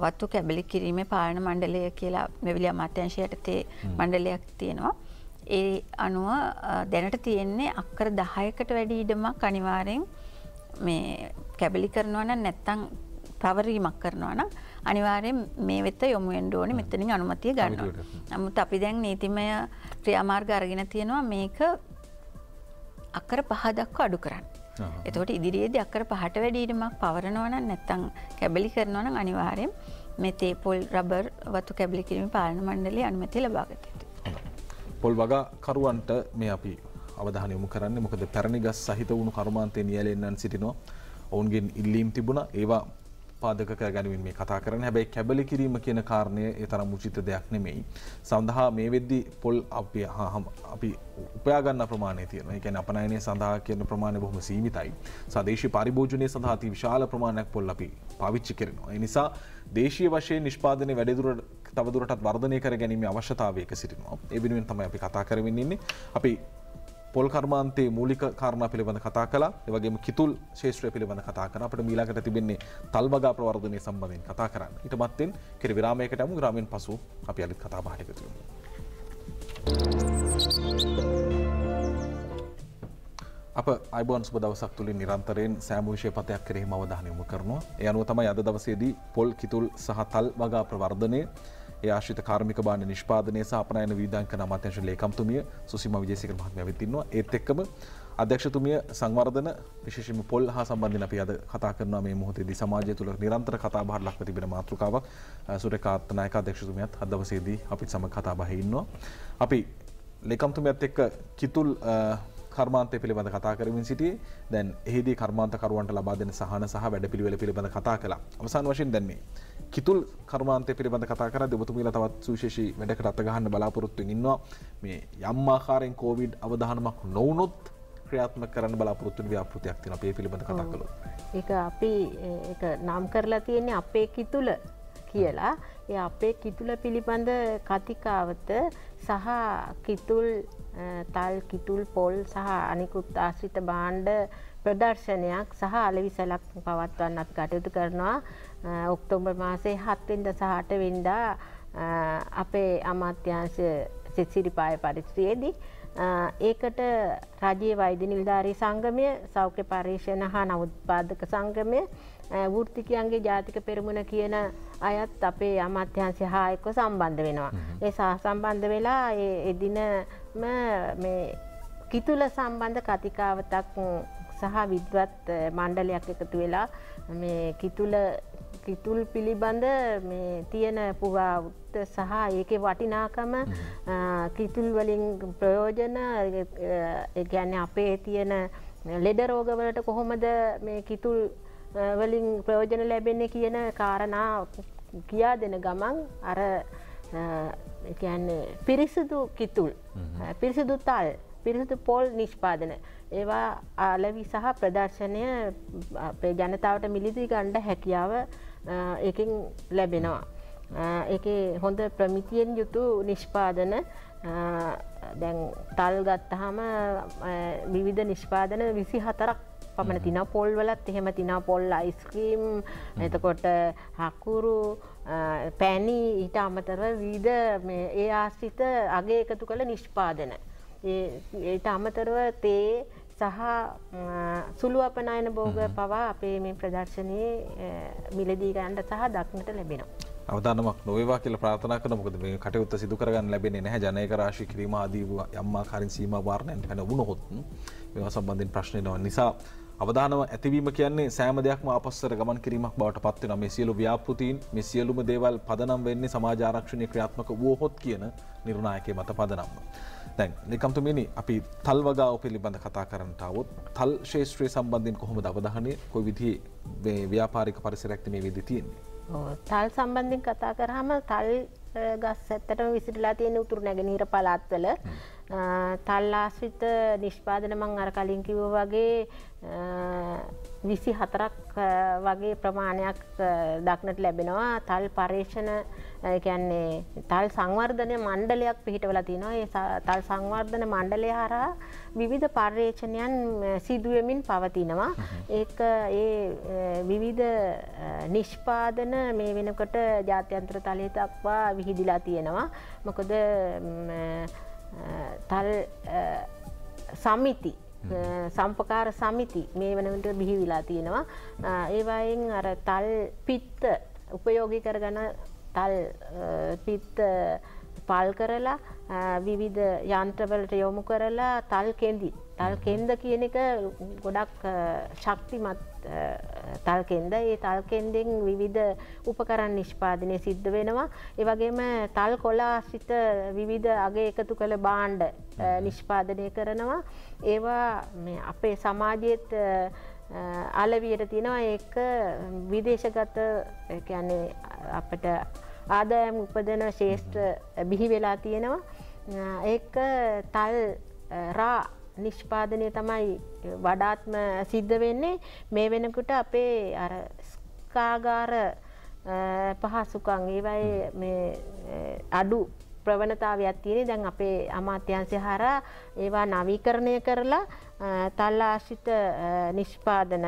වතු කැබලි කිරීමේ පාලන මණ්ඩලය කියලා මෙවැනි අමාත්‍යාංශ යටතේ මණ්ඩලයක් තියෙනවා. ඒ අනුව දැනට තියෙන්නේ අක්කර 10කට වැඩි ඉඩමක් අනිවාර්යෙන් මේ කැබලි කරනවා නම් නැත්තම් පවරීමක් කරනවා නම් අනිවාර්යෙන් මේ වෙත යොමු වෙන්න ඕනේ, මෙතනින් අනුමැතිය ගන්නවා. නමුත් අපි දැන් නීතිමය ක්‍රියාමාර්ග අරගෙන තියෙනවා මේක අක්කර 5 දක්වා අඩු කරන්න. එතකොට ඉදිරියේදී අක්කර 5ට වැඩි ඉඩමක් පවරනවා නම් නැත්තම් කැබලි කරනවා නම් අනිවාර්යෙන් මේ තේ පොල් රබර් වතු කැබලි කිරීමේ පාලන මණ්ඩලයේ අනුමැතිය ලබා ගත යුතුයි. පොල් වගා කරුවන්ට මේ අපි අවධානය යොමු කරන්නේ මොකද පැරණි ගස් සහිත වුණු කර්මාන්තයේ නියැලෙන්නන් සිටිනවා. ඔවුන්ගෙන් ඉල්ලීම් තිබුණා. ඒවා පාදක කර ගැනීමෙන් මේ කතා කරන්නේ. හැබැයි කැබලි කිරීම කියන කාරණය ඒ තරම් උචිත දෙයක් නෙමෙයි. සඳහා මේ වෙද්දී පොල් අපි උපයා ගන්න ප්‍රමාණය තියෙනවා. ඒ කියන්නේ අපනයනය සඳහා කියන ප්‍රමාණය බොහොම සීමිතයි. සදේශීය පරිභෝජනයේ සඳහා අති විශාල ප්‍රමාණයක් පොල් අපි පාවිච්චි කරනවා. ඒ නිසා දේශීය වශයෙන් නිෂ්පාදනයේ වැඩිදුරට තවදුරටත් වර්ධනය කර ගැනීමේ අවශ්‍යතාවයක සිටිනවා. ඒ වෙනුවෙන් තමයි අපි කතා කරමින් ඉන්නේ. අපි පොල් කර්මාන්තයේ මූලික කාරණා පිළිබඳ කතා කළා. ඒ වගේම කිතුල් ශාස්ත්‍රය පිළිබඳ කතා කරා. අපිට මීළඟට තිබෙන්නේ තල් වගා ප්‍රවර්ධනය සම්බන්ධයෙන් කතා කරන්න. ඊට මත්තෙන් කෙරි විරාමයකට යමු. විරාමයෙන් පසු අපි අලුත් කතා බහට එකතු වෙමු. අප අයිබෝන් සුබ දවසක් තුලින් නිරන්තරයෙන් සෑම විෂය පතයක් කෙරෙහිම අවධානය යොමු කරනවා. ඒ අනුව තමයි අද දවසේදී පොල් කිතුල් සහ තල් වගා ප්‍රවර්ධනය ඒ ආශ්‍රිත කාර්මික භාණ්ඩ නිෂ්පාදනය සහ අපනයන විවිධාංග අමාත්‍යාංශ ලේකම්තුමිය සුසීමා විජේසේකර මහත්මිය වෙත් ඉන්නවා. ඒත් එක්කම අධ්‍යක්ෂතුමිය සංවර්ධන විශේෂයෙන්ම පොල් හා සම්බන්ධයෙන් අපි අද කතා කරනවා. මේ මොහොතේදී සමාජය තුළ නිරන්තර කතා බහට ලක්ව තිබෙන මාතෘකාවක්. සුරේකා අත්නායක අධ්‍යක්ෂතුමියත් අද දවසේදී අපිත් සමග කතා බහේ ඉන්නවා. අපි ලේකම්තුමියත් එක්ක කිතුල් කර්මාන්තය පිළිබඳ කතා කරමින් සිටියේ. දැන් එහිදී කර්මාන්තකරුවන්ට ලබා දෙන සහන සහ වැඩපිළිවෙල පිළිබඳ කතා කළා. අවසාන වශයෙන් දැන් මේ කිතුල් කර්මාන්තය පිළිබඳ කතා කරද්දී ඔබතුමීලා තවත් සුවිශේෂී වැඩකට අත ගහන්න බලාපොරොත්තු වෙමින් ඉන්නවා. මේ යම් ආකාරයෙන් කොවිඩ් අවධානමක් නොවුනොත් ක්‍රියාත්මක කරන්න බලාපොරොත්තු වෙන ව්‍යාපෘතියක් තියෙනවා. අපි ඒ පිළිබඳ කතා කළොත්. ඒක අපි ඒක නම් කරලා තියෙන්නේ අපේ කිතුල කියලා. ඒ අපේ කිතුල පිළිබඳ කතිකාවත සහ කිතුල් තල් කිතුල් පොල් සහ අනිකුත් ආශ්‍රිත භාණ්ඩ ප්‍රදර්ශනයක් සහ අලෙවිසලක් පවත්වන්න අපි කටයුතු කරනවා. ඔක්තෝබර් මාසයේ 7 වෙනිදා සහ 8 වෙනිදා අපේ අමාත්‍යාංශ සිසිරිපාය පරිශ්‍රයේදී ඒකට රාජ්‍ය වෛද්‍ය නිලධාරී සංගමය, සෞඛ්‍ය පරීක්ෂණ හා නවෝත්පාදක සංගමය, වෘත්තිකයන්ගේ ජාතික පෙරමුණ කියන අයත් අපේ අමාත්‍යාංශය හා එක්ක සම්බන්ධ වෙනවා. ඒ සම්බන්ධ වෙලා ඒ එදිනම මේ කිතුල සම්බන්ධ කතිකාවතක් සහ විද්වත් මණ්ඩලයක් එකතු වෙලා මේ කිතුල් පිළිබඳ මේ තියෙන පුරාවෘත්ත සහ ඒකේ වටිනාකම කිතුල් වලින් ප්‍රයෝජන ඒ කියන්නේ අපේ තියෙන ලෙඩ රෝග වලට කොහොමද මේ කිතුල් වලින් ප්‍රයෝජන ලැබෙන්නේ කියන කාරණා කියා දෙන ගමන් අර ඒ කියන්නේ පිරිසිදු කිතුල්, පිරිසිදු තල්, පිරිසිදු පොල් නිෂ්පාදන ඒවා අලෙවි සහ ප්‍රදර්ශනය අපේ ජනතාවට මිලදී ගන්න හැකියාව ඒකෙන් ලැබෙනවා. ඒකේ හොඳ ප්‍රමිතියෙන් යුතු නිෂ්පාදන දැන් තල් ගත්තාම විවිධ නිෂ්පාදන 24ක් පමණ තියෙනවා. පොල් වලත් එහෙම තියෙනවා. පොල් අයිස්ක්‍රීම්, එතකොට හකුරු, පැණි, ඊට අමතරව විවිධ මේ ඒ ආශ්‍රිත අගේ එකතු කළ නිෂ්පාදන. ඊට අමතරව තේ සහ සුළු අපනයන භෝග පවා අපේ මේ ප්‍රදර්ශනයේ මිලදී ගන්න සහ දක්නට ලැබෙනවා. අවදානමක් නොවේවා කියලා ප්‍රාර්ථනා කරන මොකද මේ කටයුත්ත සිදු කරගන්න ලැබෙන්නේ නැහැ ජනේක රාශී කිරීම ආදී යම් ආකාරයෙන් සීමා වාරණයෙන් පැන වුණොත් මේවා සම්බන්ධයෙන් ප්‍රශ්න එනවා නිසා අවදානම ඇතිවීම කියන්නේ සෑම දෙයක්ම ආපස්සට ගමන් කිරීමක් බවට පත් වෙනවා මේ සියලු ව්‍යාපෘතීන් මේ සියලුම දේවල් පදනම් වෙන්නේ සමාජ ආරක්ෂණීය ක්‍රියාත්මක වුවහොත් කියන නිර්ණායකයේ මත පදනම්ම දැන් නිකම්තුමිනි අපි තල් වගාව පිළිබඳ කතා කරන්නට આવොත් තල් ශාස්ත්‍රයේ සම්බන්ධයෙන් කොහොමද අවධානය කොයි විදිහේ මේ ව්‍යාපාරික පරිසරයක්ද මේ වෙද්දී තියෙන්නේ තල් සම්බන්ධයෙන් කතා කරාම තල් ගස් ඇත්තටම විසිරලා තියෙන උතුරු නැගෙනහිර පළාත්වල තල් ආශ්‍රිත නිෂ්පාදන මම අර කලින් කිව්වා වගේ 24ක් වගේ ප්‍රමාණයක් දක්නට ලැබෙනවා තල් පර්යේෂණ කියන්නේ තල් සංවර්ධන මණ්ඩලයක් පිහිටවලා තිනවා ඒ තල් සංවර්ධන මණ්ඩලය හරහා විවිධ පර්යේෂණයන් සිදු වෙමින් පවතිනවා ඒක ඒ විවිධ නිෂ්පාදන මේ වෙනකොට ජාත්‍යන්තර තලයේ දක්වා විහිදිලා තියෙනවා මොකද තල් සමිති සම්පකාර සමිති මේ වෙනකොට බිහිවිලා තියෙනවා ඒ වයින් අර තල් පිත්ත උපයෝගී කරගෙන තල් පිත්ත පල් කරලා විවිධ යන්ත්‍රවලට යොමු කරලා තල් කෙන්ද කියන එක ගොඩක් ශක්තිමත් තල් කෙන්ද ඒ තල් කෙන්දෙන් විවිධ උපකරණ නිෂ්පාදනය සිද්ධ වෙනවා ඒ වගේම තල් කොළ ආශ්‍රිත විවිධ අග එකතු කළ භාණ්ඩ නිෂ්පාදනය කරනවා ඒවා මේ අපේ සමාජයේත් අලවියට තියෙනවා ඒක විදේශගත කියන්නේ අපිට ආදායම් උපදන ශේෂ්ත්‍ර බිහි වෙලා තියෙනවා ඒක තල් රා නිෂ්පාදනය තමයි වඩාත්ම සිද්ධ වෙන්නේ මේ වෙනකොට අපේ අර ස්කාගාර පහසුකම් ඒවයි මේ අඩු ප්‍රවණතාවයක් තියෙන දැන් අපේ අමාත්‍යාංශය හරහා ඒවා නවීකරණය කරලා තල් ආශ්‍රිත නිෂ්පාදන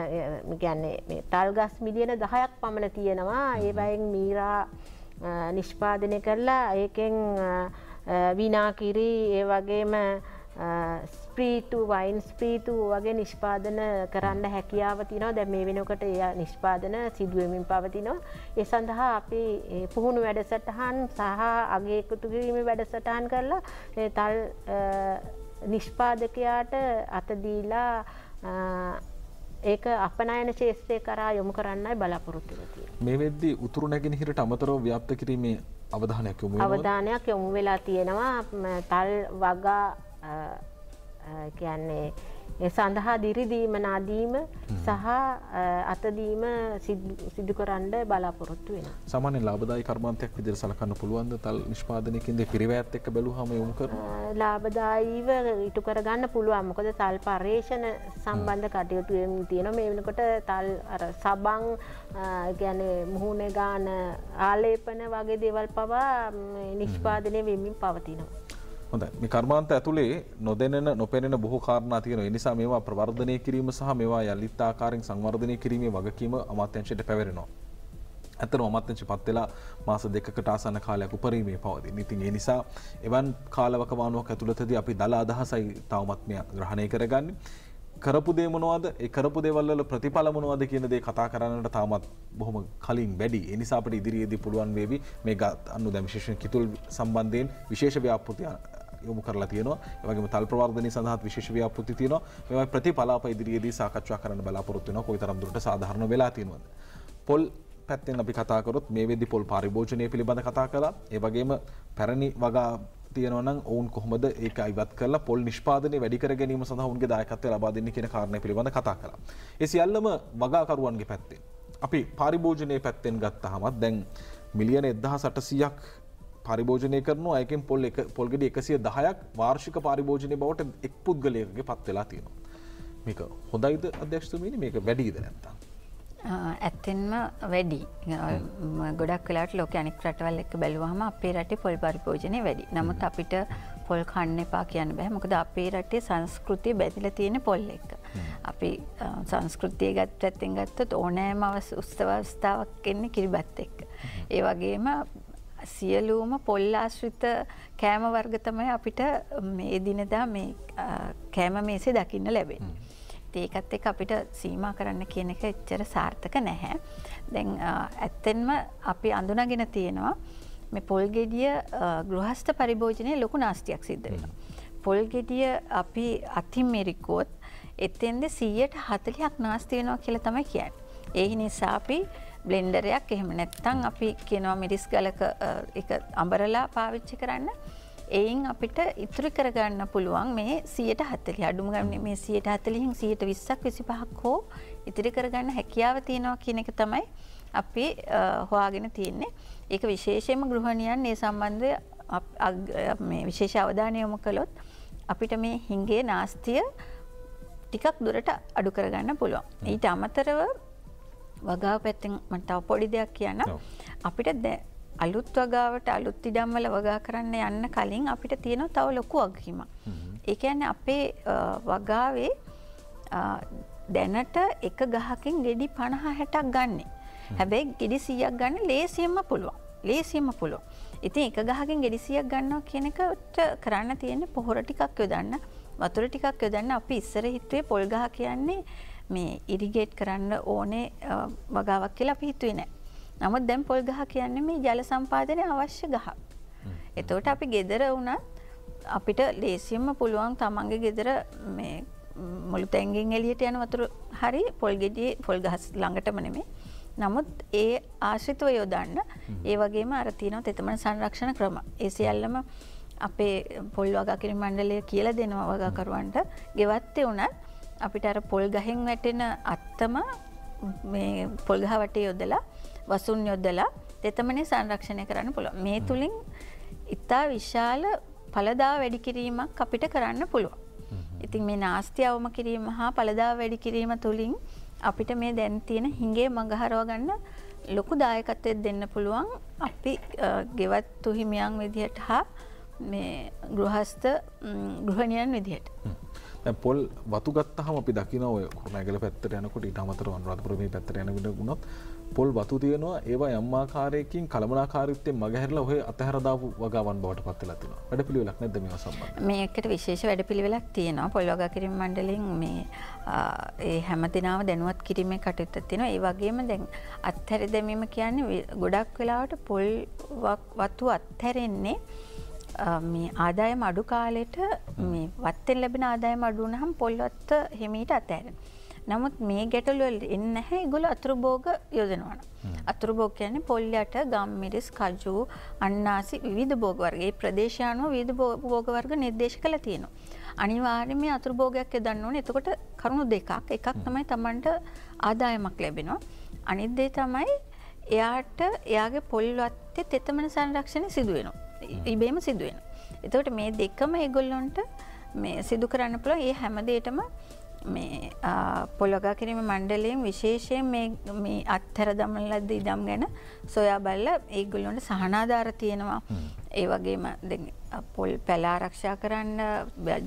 කියන්නේ මේ තල් ගස් මිලියන 10ක් පමණ තියෙනවා ඒ වයින් මීරා නිෂ්පාදනය කරලා ඒකෙන් විනාකිරි ඒ වගේම ස්ප්‍රීතු වයින් ස්ප්‍රීතු වගේ නිෂ්පාදන කරන්න හැකියාව තියෙනවා දැන් මේ වෙනකොට ඒ නිෂ්පාදන සිදු වෙමින් පවතිනවා ඒ සඳහා අපි පුහුණු වැඩසටහන් සහ අගය එකතු කිරීමේ වැඩසටහන් කරලා ඒ තල් නිෂ්පාදකයාට අත දීලා ඒක අපනයන ශේෂ්ත්‍රය කරා යොමු කරන්නයි බලාපොරොත්තු වෙන්නේ. මේ වෙද්දී උතුරු නැගෙනහිරට අමතරව ව්‍යාප්ත කිරීමේ අවධානයක් යොමු වෙලා තියෙනවා. තල් වගා කියන්නේ ඒ සඳහා දිරිදීම නාදීම සහ අතදීම සිදු කරන්න බලාපොරොත්තු වෙනවා. සාමාන්‍ය ලාභදායී කර්මාන්තයක් විදිහට සලකන්න පුළුවන්ද තල් නිෂ්පාදනයකින්ද පිරිවැයත් එක්ක බැලුවාම යොමු කරනවා? ලාභදායීව ඉටු කරගන්න පුළුවන්. මොකද තල් පර්යේෂණ සම්බන්ධ කටයුතු තියෙනවා. මේ වෙනකොට තල් අර සබන් කියන්නේ මුහුණේ ගාන ආලේපන වගේ දේවල් පවා නිෂ්පාදනය වෙමින් පවතිනවා. හොඳයි මේ කර්මාන්ත ඇතුලේ නොදැනෙන නොපෙනෙන බොහෝ කාරණා තියෙනවා. ඒ නිසා මේවා ප්‍රවර්ධනය කිරීම සහ මේවා යලිත් ආකාරයෙන් සංවර්ධනය කිරීමේ වගකීම අමාත්‍යාංශයට පැවරෙනවා. ඇත්තටම අමාත්‍යාංශපත් වෙලා මාස 2කට ආසන්න කාලයක් උපරිමයේ පවතින. ඉතින් ඒ නිසා එවන් කාලවකවානුවක් ඇතුළතදී අපි දල අදහසයි තවමත් මෙය ග්‍රහණය කරගන්නේ. කරපු දේ මොනවද? ඒ කරපු දේවල් වල ප්‍රතිඵල මොනවද කියන දේ කතා කරන්නට තාමත් බොහොම කලින් වැඩි. ඒ නිසා අපිට ඉදිරියේදී පුළුවන් වේවි මේ අන්නු දැන් විශේෂයෙන් කිතුල් සම්බන්ධයෙන් විශේෂ ව්‍යාපෘති යොමු කරලා තියෙනවා. ඒ වගේම තල් ප්‍රවර්ධනයේ සඳහාත් විශේෂ ව්‍යාපෘති තියෙනවා. මේවා ප්‍රතිඵල අප ඉදිරියේදී සාකච්ඡා කරන්න බලාපොරොත්තු වෙනවා. කොයිතරම් දුරට සාධාරණ වෙලා තියෙනවද? පොල් පැත්තෙන් අපි කතා කරොත් මේ වෙද්දී පොල් පරිභෝජනය පිළිබඳ කතා කළා. ඒ වගේම පැරණි වගා තියෙනවා නම් ඔවුන් කොහොමද ඒක ඉවත් කරලා පොල් නිෂ්පාදනය වැඩි කර ගැනීම සඳහා ඔවුන්ගේ දායකත්වය ලබා දෙන්නේ කියන කාරණය පිළිබඳ කතා කළා. ඒ සියල්ලම වගාකරුවන්ගේ පැත්තෙන්. අපි පරිභෝජනයේ පැත්තෙන් ගත්තාම දැන් මිලියන 1800ක් පරිභෝජනය කරනවා. ඒකෙන් පොල් ගෙඩි 110ක් වාර්ෂික පරිභෝජනය බවට එක් පුද්ගලයෙකුගේ පත් වෙලා තියෙනවා. මේක හොඳයිද අධ්‍යක්ෂතුමනි? මේක වැඩිද නැත්තම්? ඇත්තෙන්ම වැඩි. ගොඩක් වෙලාවට ලෝකයේ අනික් රටවල් එක්ක බැලුවහම අපේ රටේ පොල් පරිභෝජනය වැඩි. නමුත් අපිට පොල් කන්න එපා කියන්න බෑ. මොකද අපේ රටේ සංස්කෘතිය බැඳිලා තියෙන පොල් එක්ක. අපි සංස්කෘතිය පැත්තෙන් ගත්තොත් ඕනෑම උත්සව අවස්ථාවක් එන්නේ කිරිබත් එක්ක. ඒ වගේම සියලුම පොල් ආශ්‍රිත කෑම වර්ග තමයි අපිට මේ එදිනෙදා මේ කෑම මේසේ දකින්න ලැබෙන්නේ. ඒකත් එක්ක අපිට සීමා කරන්න කියන එක එච්චර සාර්ථක නැහැ. දැන් ඇත්තෙන්ම අපි අඳුනගෙන තියෙනවා මේ පොල් ගෙඩිය ගෘහස්ත පරිභෝජනයේ ලොකු නාස්තියක් සිද්ධ වෙනවා. පොල් ගෙඩිය අපි අතින් මෙරිකුවොත් එතෙන්ද 140ක් නාස්ති වෙනවා කියලා තමයි කියන්නේ. ඒ නිසා අපි බ්ලෙන්ඩරයක් එහෙම නැත්නම් අපි කියනවා මිරිස් ගලක එක අඹරලා පාවිච්චි කරන්න. එයින් අපිට ඉතුරු කරගන්න පුළුවන් මේ 140 අඩුම ගන්න මේ 140න් 120ක් 25ක් හෝ ඉතිරි කරගන්න හැකියාව තියෙනවා කියන එක තමයි අපි හොයාගෙන තියෙන්නේ. ඒක විශේෂයෙන්ම ගෘහණියන් මේ සම්බන්ධව මේ විශේෂ අවධානය යොමු කළොත් අපිට මේ හිඟේ නාස්තිය ටිකක් දුරට අඩු කරගන්න පුළුවන්. ඊට අමතරව වගාව පැත්තෙන් මම තව පොඩි දෙයක් කියන්න. අපිට අලුත් වගාවට අලුත් ඉඩම් වල වගා කරන්න යන්න කලින් අපිට තියෙනවා තව ලොකු වගකීමක්. ඒ කියන්නේ අපේ වගාවේ දැනට එක ගහකින් ගෙඩි 50 60ක් ගන්නෙ. හැබැයි ගෙඩි 100ක් ගන්න ලේසියෙන්ම පුළුවන්. ඉතින් එක ගහකින් ගෙඩි 100ක් ගන්නවා කියන එකට කරන්න තියෙන්නේ පොහොර ටිකක් යොදන්න, වතුර ටිකක් යොදන්න. අපි ඉස්සර හිතුවේ පොල් ගහ කියන්නේ මේ ඉරිගේට් කරන්න ඕනේ වගාවක් කියලා අපි හිතුවේ නෑ. නමුත් දැන් පොල් ගහ කියන්නේ මේ ජල සම්පාදනය අවශ්‍ය ගහක්. එතකොට අපි ගෙදර වුණත් අපිට ලේසියෙන්ම පුළුවන් තමන්ගේ ගෙදර මේ මුළු තැන්ගෙන් එළියට යන වතුර හරි පොල් ගෙඩියේ පොල් ගහ ළඟටම නෙමෙයි. නමුත් ඒ ආශ්‍රිතව යොදන්න ඒ වගේම අර තියෙනවා තෙතමන සංරක්ෂණ ක්‍රම. ඒ සියල්ලම අපේ පොල් වගා කිරීම මණ්ඩලය කියලා දෙනවා වගාකරුවන්ට. ගෙවත්තේ උනත් අපිට අර පොල් ගහෙන් වැටෙන අත්තම මේ පොල් ගහ වටේ යොදලා වසුන් යොදලා තෙතමනේ සංරක්ෂණය කරන්න පුළුවන්. මේ තුලින් ඉතා විශාල ඵලදාව වැඩි කිරීමක් අපිට කරන්න පුළුවන්. ඉතින් මේ නාස්ති අවම කිරීම හා ඵලදාව වැඩි කිරීම තුලින් අපිට මේ දැන් තියෙන හිඟේ මඟහරව ගන්න ලොකු දායකත්වයක් දෙන්න පුළුවන්. අපි ගෙවත්තු හිමියන් විදිහට හා මේ ගෘහස්ත ගෘහණියන් විදිහට. දැන් පොල් වතු ගත්තාම අපි දකිනවා ඔය කුරුණෑගල පැත්තට යනකොට ඊට අමතරව අනුරාධපුර මේ පැත්තට යන විදිහ වුණොත් පොල් වතු තියෙනවා. ඒවා යම් ආකාරයකින් කළමනාකාරීත්වයෙන් මගහැරලා ඔය අතහැර දාපු වගාවන් බවට පත් වෙලා තියෙනවා. වැඩපිළිවෙලක් නැද්ද මේවා සම්බන්ධව? මේකට විශේෂ වැඩපිළිවෙලක් තියෙනවා. පොල් වගා කිරීම මණ්ඩලයෙන් මේ ඒ හැමදිනම දැනුවත් කිරීමේ කටයුත්තක් තියෙනවා. ඒ වගේම දැන් අත්හැර දැමීම කියන්නේ ගොඩක් වෙලාවට පොල් වතු අත්හැරෙන්නේ මේ ආදායම අඩු කාලෙට මේ වත්තෙන් ලැබෙන ආදායම අඩු වුණාම පොල් වත්ත හිමීට අතහැරෙනවා. නමුත් මේ ගැටලු වල එන්නේ නැහැ. ඒගොල්ලෝ අතුරු භෝග යොදනවා. අතුරු භෝග කියන්නේ පොල් යට ගම් මිරිස් කජු අන්නාසි විවිධ භෝග වර්ග. ඒ ප්‍රදේශානුව විවිධ භෝග වර්ග නිර්දේශ කළා තියෙනවා. අනිවාර්යයෙන් මේ අතුරු භෝගයක් යොදන්න ඕනේ. එතකොට කරුණු දෙකක්. එකක් තමයි Tamanට ආදායමක් ලැබෙනවා. අනිත් දේ තමයි එයාට එයාගේ පොල් වත්තේ තෙතමන සංරක්ෂණය සිදු වෙනවා. ඉබේම සිදු වෙනවා. එතකොට මේ දෙකම ඒගොල්ලන්ට මේ සිදු කරන්න පුළුවන්. ඒ හැම දෙයකම මේ පොල් වගා කිරීම මණ්ඩලයෙන් විශේෂයෙන් මේ අත්හැර දමන ලද්ද ඉඩම් ගැන සොයා බලලා ඒගොල්ලන්ට සහනාධාර තියෙනවා. ඒ වගේම දැන් පොල් පැල ආරක්ෂා කරන්න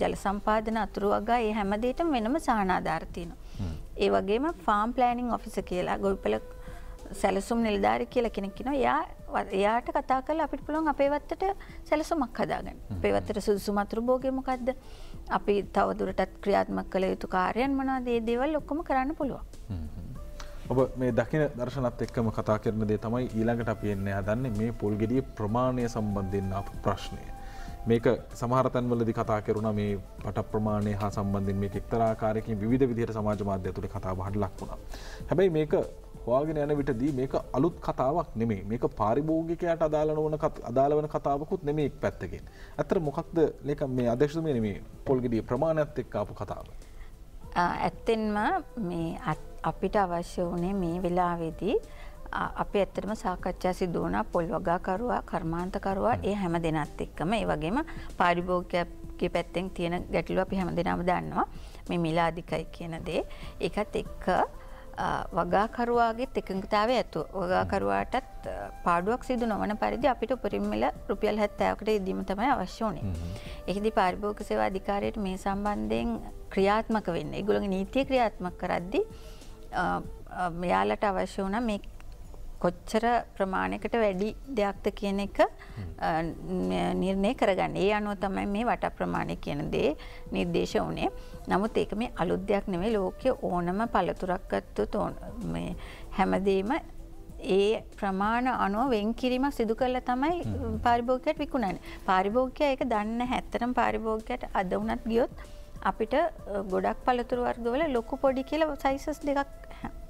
ජල සම්පාදන අතුරු වගා ඒ හැම දෙයකම වෙනම සහනාධාර තියෙනවා. ඒ වගේම ෆාම් ප්ලෑනින් ඔෆිසර් කියලා ගොවිපළ සැලසුම් නිලධාරි කියලා කෙනෙක් ඉන්නවා. එයාට කතා කරලා අපිට පුළුවන් අපේ වත්තට සැලසුමක් හදාගන්න. අපේ වත්තට සුදුසු වතුරු භෝගය මොකද්ද? අපි තව දුරටත් ක්‍රියාත්මක කළ යුතු කාර්යයන් මොනවද? මේ දේවල් ඔක්කොම කරන්න පුළුවන්. ඔබ මේ දකින දර්ශනත් එක්කම කතා කරන දේ තමයි ඊළඟට අපි එන්නේ හදන්නේ මේ පොල් ගෙඩියේ ප්‍රමාණය සම්බන්ධයෙන් ආපු ප්‍රශ්නය. මේක සමහර තැන්වලදී කතා කරුණා මේ පට ප්‍රමාණය හා සම්බන්ධයෙන් මේක එක්තරා ආකාරයකින් විවිධ විදිහට සමාජ මාධ්‍ය ඇතුලේ කතා බහට ලක් වුණා. හැබැයි මේක හොයාගෙන යන විටදී මේක අලුත් කතාවක් නෙමෙයි. මේක පාරිභෝගිකයාට අදාළ වෙන කතාවකුත් නෙමෙයි එක් පැත්තකින්. අතර මොකක්ද මේ අධ්‍යක්ෂතුමිය මේ පොල් ගෙඩියේ ප්‍රමාණයත් එක්ක ආපු කතාව? ඇත්තෙන්ම මේ අපිට අවශ්‍ය වුණේ මේ වෙලාවේදී අපි ඇත්තටම සාකච්ඡා සිදු වුණා පොල් වගාකරුවා, කර්මාන්තකරුවා ඒ හැම දෙනාත් එක්කම. ඒ වගේම පාරිභෝගිකයේ පැත්තෙන් තියෙන ගැටලුව අපි හැම දෙනාම දන්නවා. මේ මිල අධිකයි කියන දේ. ඒකත් එක්ක වගාකරුවාගේත් එකඟතාවය ඇතුව වගාකරුවාටත් පාඩුවක් සිදු නොවන පරිදි අපිට උපරිම මිල රුපියල් 70කට ඉදීම තමයි අවශ්‍ය වුණේ. ඒකෙදි පාරිභෝගික සේවා අධිකාරියට මේ සම්බන්ධයෙන් ක්‍රියාත්මක වෙන්න. ඒගොල්ලෝගේ නීතිය ක්‍රියාත්මක කරද්දී මෙයාලට අවශ්‍ය වුණා මේ කොච්චර ප්‍රමාණයකට වැඩි දෙයක්ද කියන එක නිර්ණය කරගන්න. ඒ අනුව තමයි මේ වට ප්‍රමාණය කියන දේ නිර්දේශ වුණේ. නමුත් ඒක මේ අලුත් දෙයක් නෙවෙයි. ලෝකයේ ඕනම පළතුරක් ගත්තොත් මේ හැමදේම ඒ ප්‍රමාණ අනුව වෙන් කිරීමක් සිදු කරලා තමයි පාරිභෝගිකයට විකුණන්නේ. පාරිභෝගිකයා ඒක දන්නේ නැහැ. ඇත්තටම පාරිභෝගිකයට අද වුණත් ගියොත් අපිට ගොඩක් පළතුරු වර්ගවල ලොකු පොඩි කියලා සයිසස් දෙකක්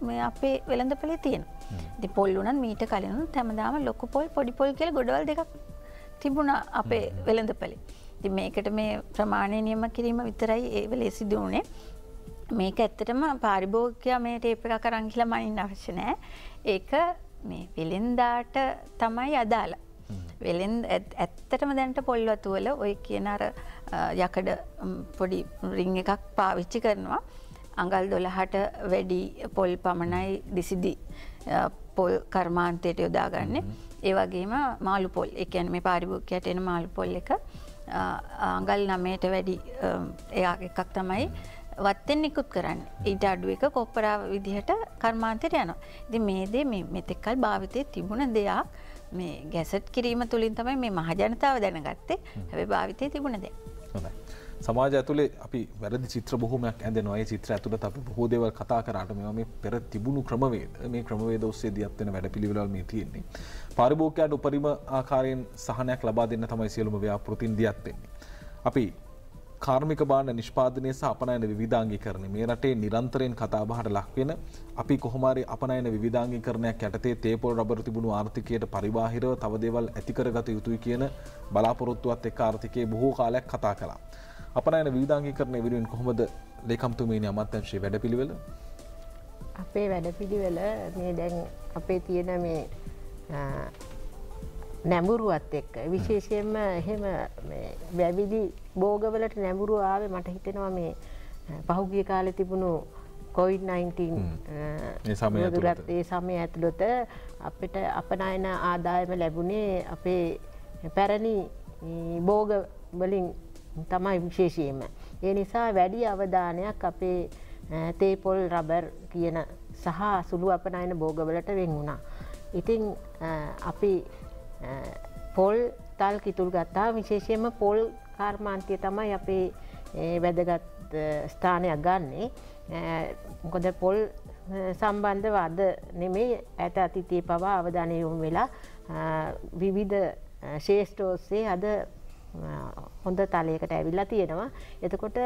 මේ අපේ වෙළඳපොලේ තියෙනවා. ඉතින් පොල් උනත් මීට කලින් උනත් හැමදාම ලොකු පොල් පොඩි පොල් කියලා ගොඩවල් දෙකක් තිබුණා අපේ වෙළඳපොලේ. ඉතින් මේකට මේ ප්‍රමාණය නියම කිරීම විතරයි ඒ වෙලේ සිදු වුණේ. මේක ඇත්තටම පාරිභෝගිකයා මේ ටේප් එකක් අරන් ගිහලා මනින්න අවශ්‍ය නැහැ. ඒක මේ වෙළෙන්දාට තමයි අදාළ. වෙළෙන්ද ඇත්තටම දැනට පොල් වතු වල ඔය කියන අර යකඩ පොඩි රින් එකක් පාවිච්චි කරනවා. අඟල් 12ට වැඩි පොල් පමණයි දිසිදි පොල් කර්මාන්තයට යොදාගන්නේ. ඒ වගේම මාළු පොල්. ඒ කියන්නේ මේ පාරිභෝගිකයට එන මාළු පොල් එක අඟල් 9ට වැඩි එකක් තමයි වත්තෙන් නිකුත් කරන්නේ. ඊට අඩු එක කොප්පරා විදිහට කර්මාන්තයට යනවා. ඉතින් මේ දේ මේ මෙතෙක්කල් භාවිතයේ තිබුණ දෙයක් මේ ගැසට් කිරීම තුලින් තමයි මේ මහජනතාව දැනගත්තේ. හැබැයි භාවිතයේ තිබුණ දෙයක්. හොඳයි. සමාජය ඇතුලේ අපි වැරදි චිත්‍ර බොහෝමයක් ඇඳෙනවා. ඒ චිත්‍ර ඇතුළත අපි බොහෝ දේවල් කතා කරාට මේවා මේ පෙර තිබුණු ක්‍රමවේද මේ ක්‍රමවේද ඔස්සේ දියත් වෙන වැඩපිළිවෙළවල් මේ තියෙන්නේ. පාරිභෝගිකයාට උපරිම ආකාරයෙන් සහනයක් ලබා දෙන්න තමයි සියලුම ව්‍යාපෘතීන් දියත් වෙන්නේ. අපි කාර්මික භාණ්ඩ නිෂ්පාදනය සහ අපනයන විවිධාංගීකරණය මේ රටේ නිරන්තරයෙන් කතාබහට ලක් වෙන අපි කොහොම හරි අපනයන විවිධාංගීකරණයක් යටතේ තේපොල් රබර් තිබුණු ආර්ථිකයට පරිබාහිරව තව දේවල් ඇති කරගත යුතුයි කියන බලාපොරොත්තුවත් එක්ක ආර්ථිකයේ බොහෝ කාලයක් කතා කළා. අපනයන විවිධාංගීකරණය වෙනුවෙන් කොහොමද ලේකම්තුමීනි අමාත්‍යාංශයේ වැඩපිළිවෙල? අපේ වැඩපිළිවෙල මේ දැන් අපේ තියෙන මේ නැඹුරුවත් එක්ක විශේෂයෙන්ම එහෙම මේ වැවිලි භෝගවලට නැඹුරු ආවේ මට හිතෙනවා මේ පහුගිය කාලේ තිබුණු COVID-19 ඒ සමය ඇතුළත අපිට අපනයන ආදායම ලැබුණේ අපේ පැරණි භෝග වලින් තමයි විශේෂයෙන්ම. ඒ නිසා වැඩි අවධානයක් අපේ තේපොල් රබර් කියන සහ සුළු අපනයන භෝගවලට වෙන් වුණා. ඉතින් අපි පොල් තල් කිතුල් ගත්තා. විශේෂයෙන්ම පොල් කර්මාන්තය තමයි අපේ වැදගත් ස්ථානයක් ගන්නෙ. මොකද පොල් සම්බන්ධව අද නෙමෙයි ඈත අතීතයේ පවා අවධානය යොමු වෙලා විවිධ ශේෂ්ඨ ඔස්සේ අද හොඳ තලයකට ඇවිල්ලා තියෙනවා. එතකොට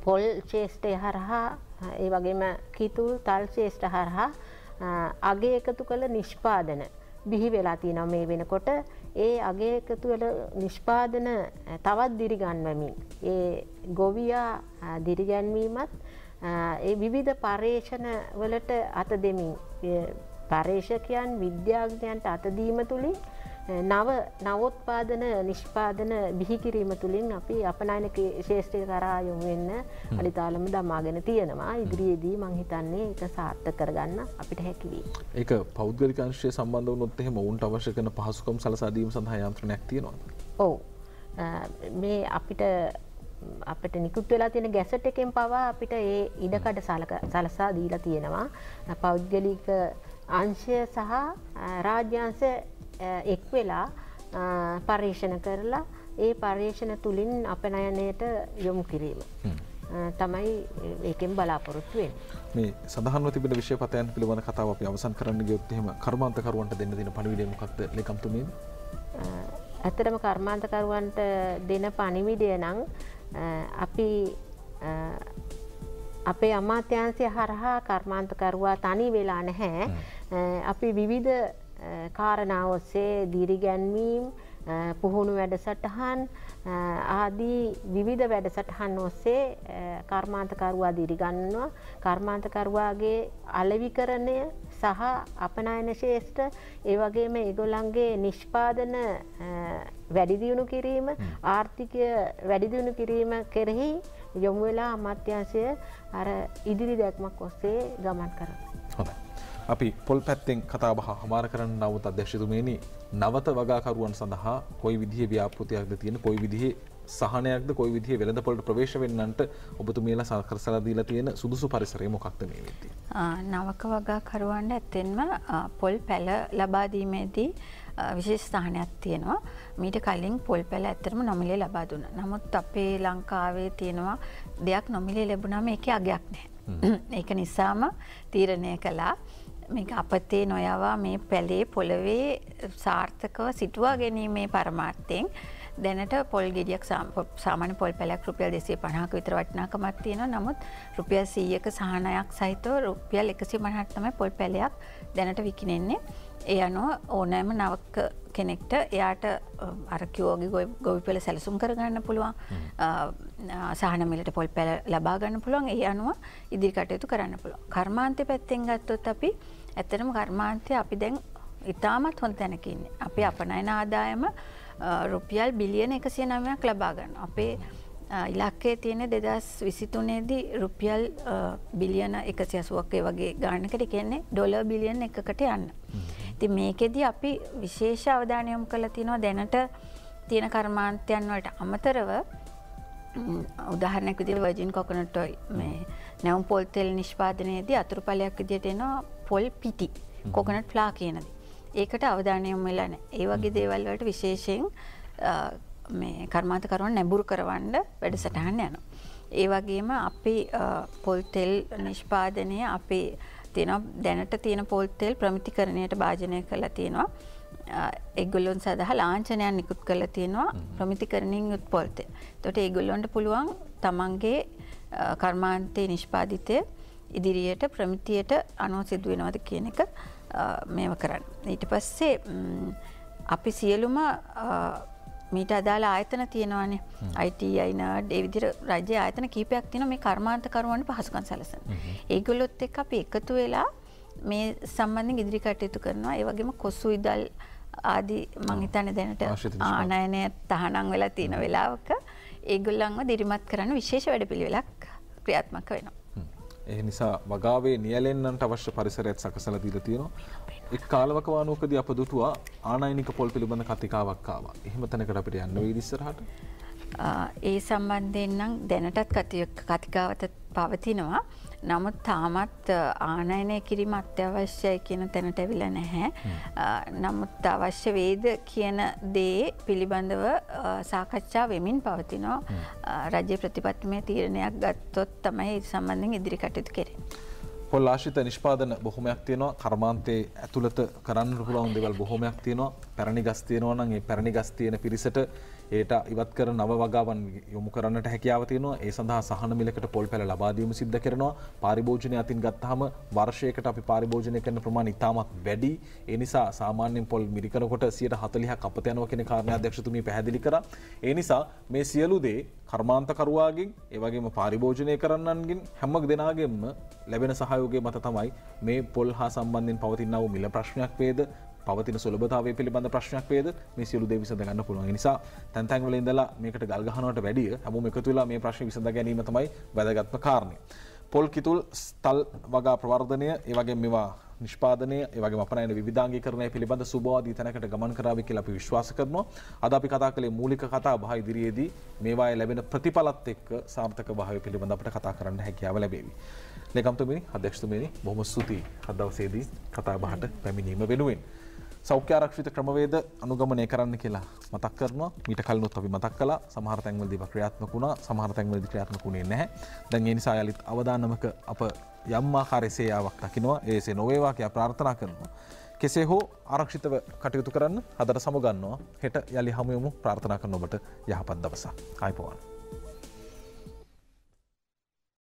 පොල් ශේෂ්ඨය හරහා ඒ වගේම කිතුල් තල් ශේෂ්ඨ හරහා අගය එකතු කළ නිෂ්පාදන බිහි වෙලා තියෙනවා මේ වෙනකොට. ඒ අගය එකතු වල නිෂ්පාදන තවත් දිරිගන්වමින් ඒ ගොවියා දිරිගැන්වීමත් ඒ විවිධ පර්යේෂණ වලට අත දෙමින් පර්යේෂකයන් විද්‍යාඥයන්ට අත දීම තුලින් නවෝත්පාදන නිෂ්පාදන බිහි කිරීම තුලින් අපි අපනයන ශේෂ්ඨය කරා යොමු වෙන්න අඩිතාලම දමාගෙන තියෙනවා. ඉදිරියේදී මම හිතන්නේ ඒක සාර්ථක කරගන්න අපිට හැකි වෙයි. ඒක පෞද්ගලික අංශය සම්බන්ධ වුණොත් එහෙම ඔවුන්ට අවශ්‍ය කරන පහසුකම් සලසා දීම සඳහා යාන්ත්‍රණයක් තියෙනවද? ඔව්. මේ අපිට නිකුත් වෙලා තියෙන ගැසට් එකෙන් පවා අපිට ඒ ඉඩකඩ සලසා දීලා තියෙනවා. පෞද්ගලික අංශය සහ රාජ්‍යාංශ එක් වෙලා පර්යේෂණ කරලා ඒ පර්යේෂණ තුලින් අපනයනයට යොමු කිරීම තමයි ඒකෙන් බලාපොරොත්තු වෙන්නේ. මේ සඳහන්ව තිබෙන විෂයපතයන් පිළිබඳ කතාව අපි අවසන් කරන්න ගියොත් එහෙම කර්මාන්තකරුවන්ට දෙන්න දෙන පණිවිඩය මොකක්ද ලේකම්තුමීනි? ඇත්තටම කර්මාන්තකරුවන්ට දෙන පණිවිඩය නම් අපි අපේ අමාත්‍යාංශය හරහා කර්මාන්තකරුවා තනි වෙලා නැහැ. අපි විවිධ කාරණා ඔස්සේ දිරිගැන්වීම් පුහුණු වැඩසටහන් ආදී විවිධ වැඩසටහන් ඔස්සේ කර්මාන්තකරුවා දිරිගන්නවා. කර්මාන්තකරුවාගේ අලෙවිකරණය සහ අපනයන ශේෂ්ඨ ඒ වගේම ඒගොල්ලන්ගේ නිෂ්පාදන වැඩි දියුණු කිරීම ආර්ථිකය වැඩි දියුණු කිරීම කෙරෙහි යොමු වෙලා අමාත්‍යාංශය අර ඉදිරි දැක්මක් ඔස්සේ ගමන් කරනවා. හොඳයි. අපි පොල් පැත්තෙන් කතා බහ හමාර කරන්න නමුත් අධ්‍යක්ෂතුමනි නවත වගාකරුවන් සඳහා කොයි විදිහේ ව්‍යාපෘතියක්ද තියෙන කොයි විදිහේ සහනයක්ද කොයි විදිහේ වෙළඳපොළට ප්‍රවේශ වෙන්නන්ට ඔබතුමියලා සලකලා දීලා තියෙන සුදුසු පරිසරය මොකක්ද මේ වෙද්දී? නවක වගාකරුවන්ට ඇත්තෙන්ම පොල් පැල ලබා දීමේදී විශේෂ ස්ථානයක් තියෙනවා. මීට කලින් පොල් පැල ඇත්තටම නොමිලේ ලබා දුන්නා. නමුත් අපේ ලංකාවේ තියෙනවා දෙයක් නොමිලේ ලැබුණාම ඒකේ අගයක් නැහැ. ඒක නිසාම තීරණය කළා මේක අපතේ නොයවා මේ පැලේ පොළවේ සාර්ථකව සිටුවා ගැනීමේ පරමාර්ථයෙන් දැනට පොල් ගෙඩියක් සාමාන්‍ය පොල් පැලයක් රුපියල් 250ක විතර වටිනාකමක් තියෙනවා. නමුත් රුපියල් 100ක සහනයක් සහිතව රුපියල් 150ක් තමයි පොල් පැලයක් දැනට විකිණෙන්නේ. ඒ අනුව ඕනෑම නවක කෙනෙක්ට එයාට අර කිව්වගේ ගොවි පෙළ සැලසුම් කරගන්න පුළුවන්. සහන මිලට පොල් පැල ලබා ගන්න පුළුවන්. ඒ අනුව ඉදිරි කටයුතු කරන්න පුළුවන්. කර්මාන්තය පැත්තෙන් ගත්තොත් අපි ඇත්තටම කර්මාන්තය අපි දැන් ඉතාමත් හොඳ තැනක ඉන්නේ. අපි අපනයන ආදායම රුපියල් බිලියන 109ක් ලබා ගන්නවා. අපේ ඉලක්කයේ තියෙන 2023 දී රුපියල් බිලියන 180ක් ඒ වගේ ගානකට කියන්නේ ඩොලර් බිලියන 1කට යන්න. ඉතින් මේකෙදී අපි විශේෂ අවධානය යොමු කරලා තිනවා දැනට තියෙන කර්මාන්තයන් වලට අමතරව උදාහරණයක් විදිහට වර්ජින් කොකොනට් ඔයිල් මේ නැවුම් පොල් තෙල් නිෂ්පාදනයේදී අතුරුඵලයක් විදිහට එනවා පොල් පිටි කොකොනට් ෆ්ලා කියන දේ. ඒකට අවධානය යොමු වෙලා නැහැ. ඒ වගේ දේවල් වලට විශේෂයෙන් මේ කර්මාන්තකරුවන් නැඹුරු කරවන්න වැඩසටහන් යනවා. ඒ වගේම අපි පොල් තෙල් නිෂ්පාදනය අපි දැනට තියෙන පොල් තෙල් ප්‍රමිතිකරණයට භාජනය කරලා තියෙනවා. ඒගොල්ලොන් සඳහා ලාංඡනයක් නිකුත් කරලා තියෙනවා ප්‍රමිතිකරණින් යුත් පොල් තෙල්. එතකොට ඒගොල්ලොන්ට පුළුවන් තමන්ගේ කර්මාන්තයේ නිෂ්පාදිතය ඉදිරියට ප්‍රමිතියට අනුව සිදු වෙනවද කියන එක මේව කරන්න. ඊට පස්සේ අපි සියලුම මීට අදාළ ආයතන තියෙනවානේ. ITI නඩ් ඒ විදිහට රාජ්‍ය ආයතන කීපයක් තියෙනවා මේ කර්මාන්තකරුවන්ට පහසුකම් සැලසෙන. ඒගොල්ලොත් එක්ක අපි එකතු වෙලා මේ සම්බන්ධයෙන් ඉදිරි කටයුතු කරනවා. ඒ වගේම කොසු ඉදල් ආදී මං හිතන්නේ දැනට ආනයනය තහනම් වෙලා තියෙන වෙලාවක ඒගොල්ලන්ව දිරිමත් කරන්න විශේෂ වැඩපිළිවෙලක් ක්‍රියාත්මක වෙනවා. ඒ නිසා වගාවේ නියැලෙන්නන්ට අවශ්‍ය පරිසරයක් සකසලා දීලා තියෙනවා. එක් කාලවක වානුවකදී අප දුටුවා ආනයනික පොල් පිළිබඳ කතිකාවක් ආවා. එහෙම තැනකට අපිට යන්න වෙයිද ඉස්සරහට? ඒ සම්බන්ධයෙන් නම් දැනටත් කතිකාවත පවතිනවා. නමුත් තාමත් ආනයනය කිරීම අත්‍යවශ්‍යයි කියන තැනට ඇවිල්ලා නැහැ. නමුත් අවශ්‍ය වේද කියන දේ පිළිබඳව සාකච්ඡා වෙමින් පවතිනවා. රාජ්‍ය ප්‍රතිපත්තිමය තීරණයක් ගත්තොත් තමයි ඒ සම්බන්ධයෙන් ඉදිරි කටයුතු කෙරෙන්නේ. පොල් ආශ්‍රිත නිෂ්පාදන බොහොමයක් තියෙනවා. කර්මාන්තයේ ඇතුළත කරන්න පුළුවන් දේවල් බොහොමයක් තියෙනවා. පැරණි ගස් තියෙනවා නම් ඒ පැරණි ගස් තියෙන පිරිසට ඒට ඉවත් කර නව වගාවන් යොමු කරන්නට හැකියාව තියෙනවා. ඒ සඳහා සහන මිලකට පොල් පැල ලබා දීම සිද්ධ කරනවා. පාරිභෝජනය අතින් ගත්තාම වර්ෂයකට අපි පාරිභෝජනය කරන ප්‍රමාණය ඉතාමත් වැඩි. ඒ නිසා සාමාන්‍යයෙන් පොල් මිරිකනකොට 40%ක් අපත යනවා කියන කාරණා අධ්‍යක්ෂතුමිය පැහැදිලි කරා. ඒ නිසා මේ සියලු දේ කර්මාන්තකරුවාගෙන් ඒ වගේම පාරිභෝජනය කරන්නන්ගෙන් හැම දෙනාගෙන්ම ලැබෙන සහයෝගය මත තමයි මේ පොල් හා සම්බන්ධයෙන් පවතිනා වූ මිල ප්‍රශ්නයක් වේද පවතින සුලභතාවය පිළිබඳ ප්‍රශ්නයක් වේද මේ සියලු දේ විසඳ ගන්න පුළුවන්. ඒ නිසා තැන් තැන් වල ඉඳලා මේකට ගල් ගහනවට වැඩිය හැමෝම එකතු වෙලා මේ ප්‍රශ්නේ විසඳ ගැනීම තමයි වැදගත්ම කාරණය. පොල් කිතුල් ස්තල් වගා ප්‍රවර්ධනය ඒ වගේම මේවා නිෂ්පාදනය ඒ වගේම අපනයන විවිධාංගීකරණය පිළිබඳ සුබවාදී තැනකට ගමන් කරાવી කියලා අපි විශ්වාස කරනවා. අද අපි කතා කළේ මූලික කතා බහ ඉදිරියේදී මේවායේ ලැබෙන ප්‍රතිඵලත් එක්ක සාර්ථක භාවය පිළිබඳ අපිට කතා කරන්න හැකියාව ලැබේවි. ලේකම්තුමිනි, අධ්‍යක්ෂතුමිනි බොහොම ස්තුතියි අද දවසේදී කතා බහට පැමිණීම වෙනුවෙන්. සෞඛ්‍ය ආරක්ෂිත ක්‍රමවේද අනුගමනය කරන්න කියලා මතක් කරනවා. මීට කලිනුත් අපි මතක් කළා. සමහර තැන්වලදී ක්‍රියාත්මක වුණා, සමහර තැන්වලදී ක්‍රියාත්මක වුණේ නැහැ. දැන් ඒ නිසා යලිත් අවදානමක අප යම් ආකාරයේ සේයාවක් දකිනවා. ඒසේ නොවේවා කියලා ප්‍රාර්ථනා කරනවා. කෙසේ හෝ ආරක්ෂිතව කටයුතු කරන්න හදට සමුගන්නවා. හෙට යලි හමු යමු. ප්‍රාර්ථනා කරන ඔබට යහපත් දවසක්. ආයිබෝවන්.